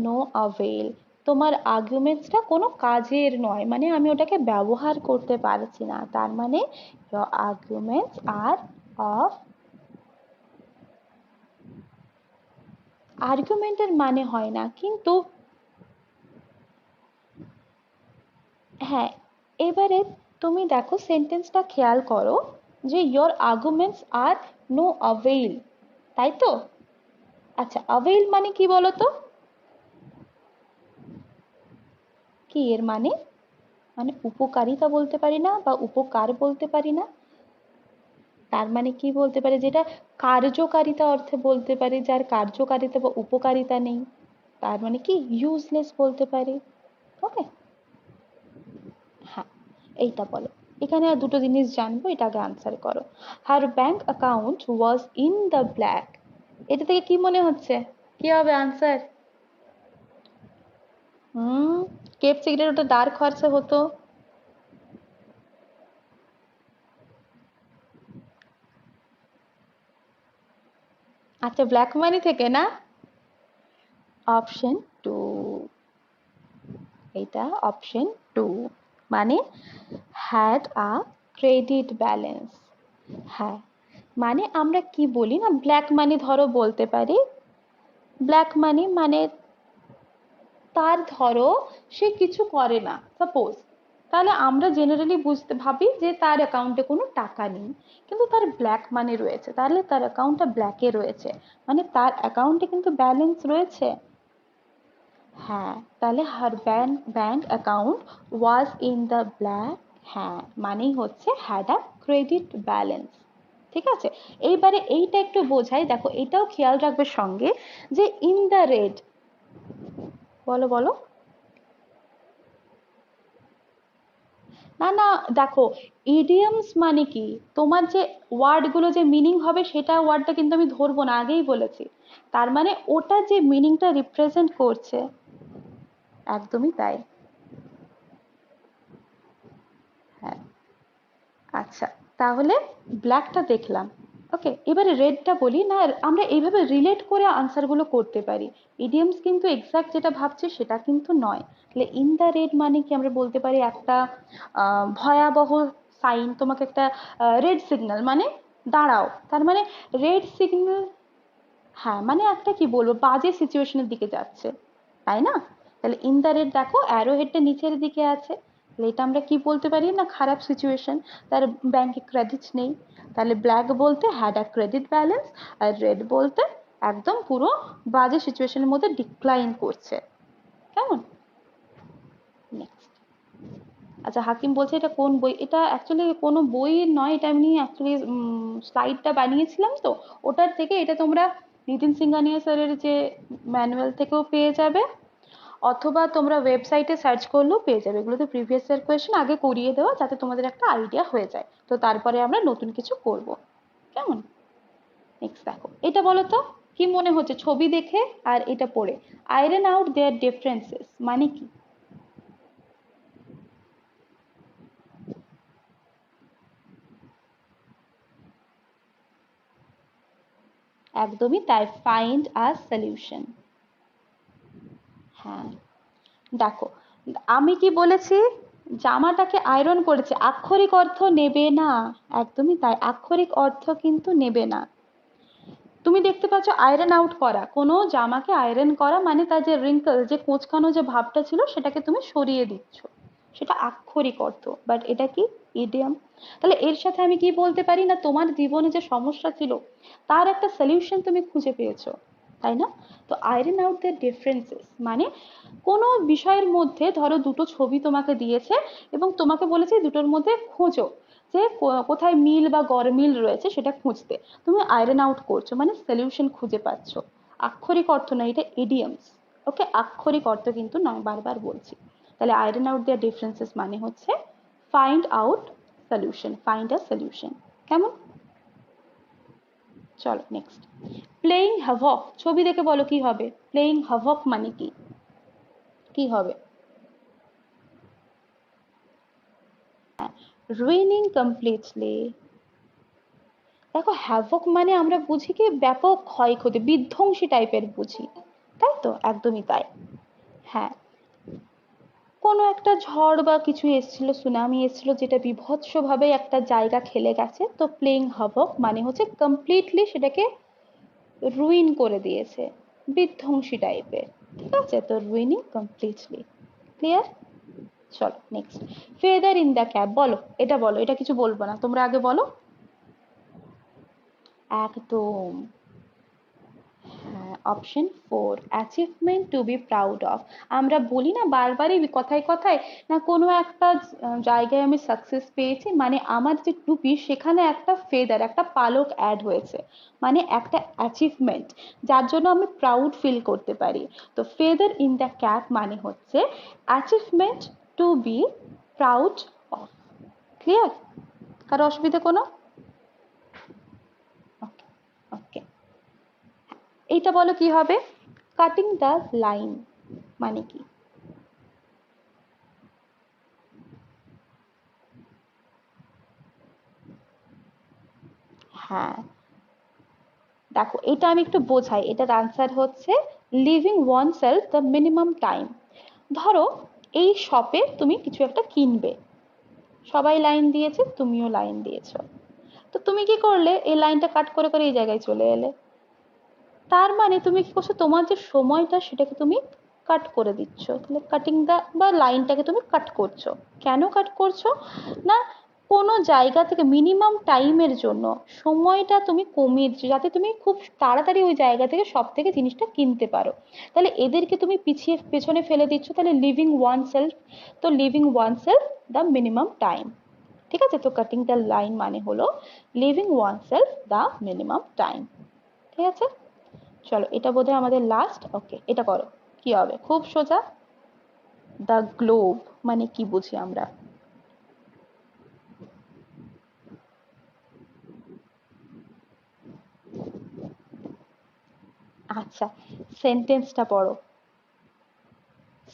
নো অ্যাভেল, তোমার আর্গুমেন্টসটা কোনো কাজের নয়, মানে আমি ওটাকে ব্যবহার করতে পারছি না, তার মানে ইয়োর আর্গুমেন্টস আর অফ, আর্গুমেন্টের মানে হয় না কিন্তু, হ্যাঁ এবারে তুমি দেখো সেন্টেন্সটা খেয়াল করো, যে your arguments are no avail, তাই তো? আচ্ছা, অ্যাভেল মানে কি বলো তো? কি এর মানে? মানে উপকারিতা বলতে পারি না বা উপকার বলতে পারি না, তার মানে কি বলতে পারি, যেটা কার্যকারিতা অর্থে বলতে পারি, যার কার্যকারিতা বা উপকারিতা নেই, তার মানে কি ইউজলেস বলতে পারি। ওকে, হ্যাঁ এইটা বলো। এখানে আর দুটো জিনিস জানবো, এটা আগে আনসার করো। Her bank account was in the black, এটা থেকে কি মনে হচ্ছে, কি হবে আনসার? হুম, কেপ সিগারেট ওটা ডার্ক হর্সে হতো। আচ্ছা, ব্ল্যাক মানি থেকে না? অপশন টু, এটা অপশন টু, মানে হ্যাড আ ক্রেডিট ব্যালেন্স। হ্যাঁ, মানে আমরা কি বলি না, ব্ল্যাক মানি ধরো বলতে পারি, ব্ল্যাক মানি মানে তার ধরো সে কিছু করে না সাপোজ, তাহলে আমরা জেনারেলি বুঝতে ভাবি যে তার অ্যাকাউন্টে কোনো টাকা নেই, কিন্তু তার ব্ল্যাক মানি রয়েছে, তাহলে তার অ্যাকাউন্টটা ব্ল্যাকে রয়েছে, মানে তার অ্যাকাউন্টে কিন্তু ব্যালেন্স রয়েছে। হ্যাঁ, তাহলে her bank account was in the black. হ্যাঁ, মানেই হচ্ছে হ্যাড আ ক্রেডিট ব্যালেন্স। ঠিক আছে, এইবারে এইটা একটু বোঝাই, দেখো এটাও খেয়াল রাখবে সঙ্গে, যে ইন দ্য রেড, বলো বলো। না না, দেখো ইডিয়মস মানে কি, তোমার যে ওয়ার্ডগুলো যে মিনিং হবে সেটা ওয়ার্ডটা কিন্তু আমি ধরবো না, আগেই বলেছি। তার মানে ওটা যে মিনিংটা রিপ্রেজেন্ট করছে, একদমই তাই। হ্যাঁ, আচ্ছা, তাহলে ব্ল্যাকটা দেখলাম। ওকে, এবারে রেডটা বলি না, আমরা এইভাবে রিলেট করে আনসারগুলো করতে পারি। ইডিয়মস কিন্তু এক্সাক্ট যেটা ভাবছি সেটা কিন্তু নয়। তাহলে ইন দ্য রেড মানে কি, আমরা বলতে পারি একটা ভয়াবহ সাইন, তোমাকে একটা রেড সিগন্যাল মানে দাঁড়াও, তার মানে রেড সিগন্যাল। হ্যাঁ, মানে একটা কি বলবো, বাজে সিচুয়েশনের দিকে যাচ্ছে, তাই না? তাহলে ইন দ্য রেড দেখো অ্যারো হেডটা নিচের দিকে আছে, তাহলে এটা আমরা কি বলতে পারি না, খারাপ সিচুয়েশন, তার ব্যাংকে ক্রেডিট নেই। তাহলে ব্ল্যাক বলতে হ্যাড আ ক্রেডিট ব্যালেন্স, আর রেড বলতে একদম পুরো বাজে সিচুয়েশনের মধ্যে ডিক্লাইন করছে। কেমন? নেক্সট। আচ্ছা, হাকিম বলছে এটা কোন বই, এটা অ্যাকচুয়ালি কোনো বই নয়, এটা আমি অ্যাকচুয়ালি স্লাইডটা বানিয়েছিলাম তো, ওটার থেকে এটা তোমরা নিতিন সিংহানিয়া স্যারের যে ম্যানুয়াল থেকেও পেয়ে যাবে, অথবা তোমরা ওয়েবসাইটে সার্চ করলেও পেয়ে যাবে। এগুলোতে প্রিভিয়াস ইয়ার কোয়েশ্চেন আগে করিয়ে দেওয়া, যাতে তোমাদের একটা আইডিয়া হয়ে যায়, তো তারপরে আমরা নতুন কিছু করব। কেমন? নেক্সট দেখো, এটা বলো তো, কি মনে হচ্ছে ছবি দেখে আর এটা পড়ে? আয়রন আউট দেয়ার ডিফারেন্সেস মানে কি? একদমই তাই, ফাইন্ড আ সলিউশন। হ্যাঁ, দেখো আমি কি বলেছি, জামাটাকে আয়রন করেছে, আক্ষরিক অর্থ নেবে না। একদমই তাই, আক্ষরিক অর্থ কিন্তু নেবে না। তুমি দেখতে পাচ্ছ আয়রন আউট করা, কোনো জামাকে আয়রন করা মানে তার যে রিঙ্কল, যে কোঁচকানো যে ভাবটা ছিল সেটাকে তুমি সরিয়ে দিচ্ছ, সেটা আক্ষরিক অর্থ। বাট এটা কি, ইডিয়াম। তাহলে এর সাথে আমি কি বলতে পারি না, তোমার জীবনে যে সমস্যা ছিল তার একটা সলিউশন তুমি খুঁজে পেয়েছো, তাই না? তো আয়রন আউট দ্য ডিফারেন্সেস মানে কোনো বিষয়ের মধ্যে ধরো দুটো ছবি তোমাকে দিয়েছে এবং তোমাকে বলেছে দুটোর মধ্যে খোঁজো, যে কোথায় মিল বা গরমিল রয়েছে সেটা খুঁজতে, তুমি আয়রন আউট করছো মানে সলিউশন খুঁজে পাচ্ছ। আক্ষরিক অর্থ নয়, এটা ইডিয়মস। ওকে, আক্ষরিক অর্থ কিন্তু নয়, বারবার বলছি। তাহলে আয়রন আউট দেয়ার ডিফারেন্সেস মানে হচ্ছে find out solution, find a solution. কেমন? চলো নেক্সট। প্লেইং হ্যাভক, ছবি দেখে বলো কি হবে, প্লেইং হ্যাভক মানে কি, কি হবে? Ruining completely. দেখো হ্যাভক মানে আমরা বুঝি কি, ব্যাপক ক্ষয়ক্ষতি, বিধ্বংসী টাইপের বুঝি, তাই তো? একদমই তাই। হ্যাঁ, কোনো একটা ঝড় বা কিছু এসেছিল, সুনামি এসেছিল, যেটা বিভৎসভাবে একটা জায়গা খেলে গেছে, তো প্লেইং হ্যাভক মানে হচ্ছে কমপ্লিটলি সেটাকে রুইন করে দিয়েছে, বিধ্বংসী টাইপের। ঠিক আছে, তো রুইনিং কমপ্লিটলি। ক্লিয়ার? চলো next. Feather in the cap, বলো, এটা বলো, এটা কিছু বলবো না, তোমরা আগে বলো। একদম। হ্যাঁ, option four, achievement to be proud of. আমরা বলি না বারবারই কথায় কথায়, না কোনো একটা জায়গায় আমি সাকসেস পেয়েছি মানে আমার যে টুপি সেখানে একটা ফেদার, একটা পালক অ্যাড হয়েছে, মানে একটা অ্যাচিভমেন্ট যার জন্য আমি প্রাউড ফিল করতে পারি। তো ফেদার ইন দ্য ক্যাপ মানে হচ্ছে achievement to be proud of. Clear? কারো অসুবিধা কোনো? ওকে, ওকে। এইটা বলো কি হবে, কাটিং দ্য লাইন মানে কি? হ্যাঁ, দেখো এটা আমি একটু বোঝাই, এটার আনসার হচ্ছে living one self the minimum time. ধরো এই শপে তুমি কিছু একটা কিনবে, সবাই লাইন দিয়েছে, তুমিও লাইন দিয়েছো, তো তুমি কি করলে, এই লাইনটা কাট করে করে এই জায়গায় চলে এলে। তার মানে তুমি কি করছো, তোমার যে সময়টা সেটাকে তুমি কাট করে দিচ্ছ, তাহলে কাটিং দা বা লাইনটাকে তুমি কাট করছো। কেন কাট করছো না, কোনো জায়গা থেকে মিনিমাম টাইমের জন্য সময়টা তুমি কমিয়ে দিচ্ছ, যাতে তুমি খুব তাড়াতাড়ি ওই জায়গা থেকে সব থেকে জিনিসটা কিনতে পারো। তাহলে এদেরকে তুমি পিছিয়ে পেছনে ফেলে দিচ্ছ, তাহলে লিভিং ওয়ান সেলফ, তো living one self the minimum time. ঠিক আছে, তো কাটিং দ্য লাইন মানে হলো living one self the minimum time. ঠিক আছে, চলো এটা বোধহয় আমাদের লাস্ট। ওকে, এটা করো, কি হবে, খুব সোজা। দ্য গ্লোব মানে কি বুঝি আমরা? আচ্ছা, সেন্টেন্সটা পড়ো,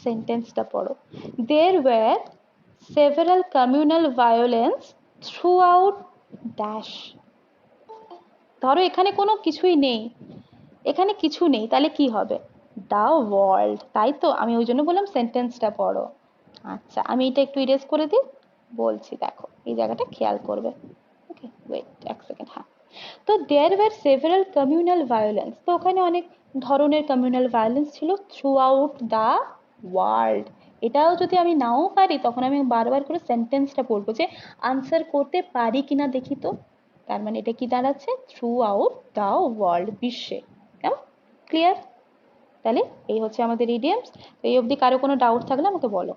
সেন্টেন্সটা পড়ো। There were several communal violence throughout dash। ধরো এখানে কোনো কিছুই নেই, এখানে কিছু নেই, তাহলে কি হবে, দ্য ওয়ার্ল্ড, তাই তো, আমি ওই জন্য বললাম সেন্টেন্সটা পড়ো। আচ্ছা, আমি এটা একটু ইরেজ করে দিই, বলছি, দেখো এই জায়গাটা খেয়াল করবে। ওকে, ওয়েট এক সেকেন্ড, হ্যাঁ। তো there were several communal violence, তো ওখানে অনেক ধরনের কমিউনাল ভায়োলেন্স ছিল থ্রু আউট দ্য ওয়ার্ল্ড। এটাও যদি আমি নাও পারি, তখন আমি বারবার করে সেন্টেন্সটা পড়বো যে আনসার করতে পারি কিনা দেখি তো। তার মানে এটা কি দাঁড়াচ্ছে, থ্রু আউট দ্য ওয়ার্ল্ড, বিশ্বে। কেমন, ক্লিয়ার? তাহলে এই হচ্ছে আমাদের ইডিয়মস। তো এই অবধি কারো কোনো ডাউট থাকলে আমাকে বলো।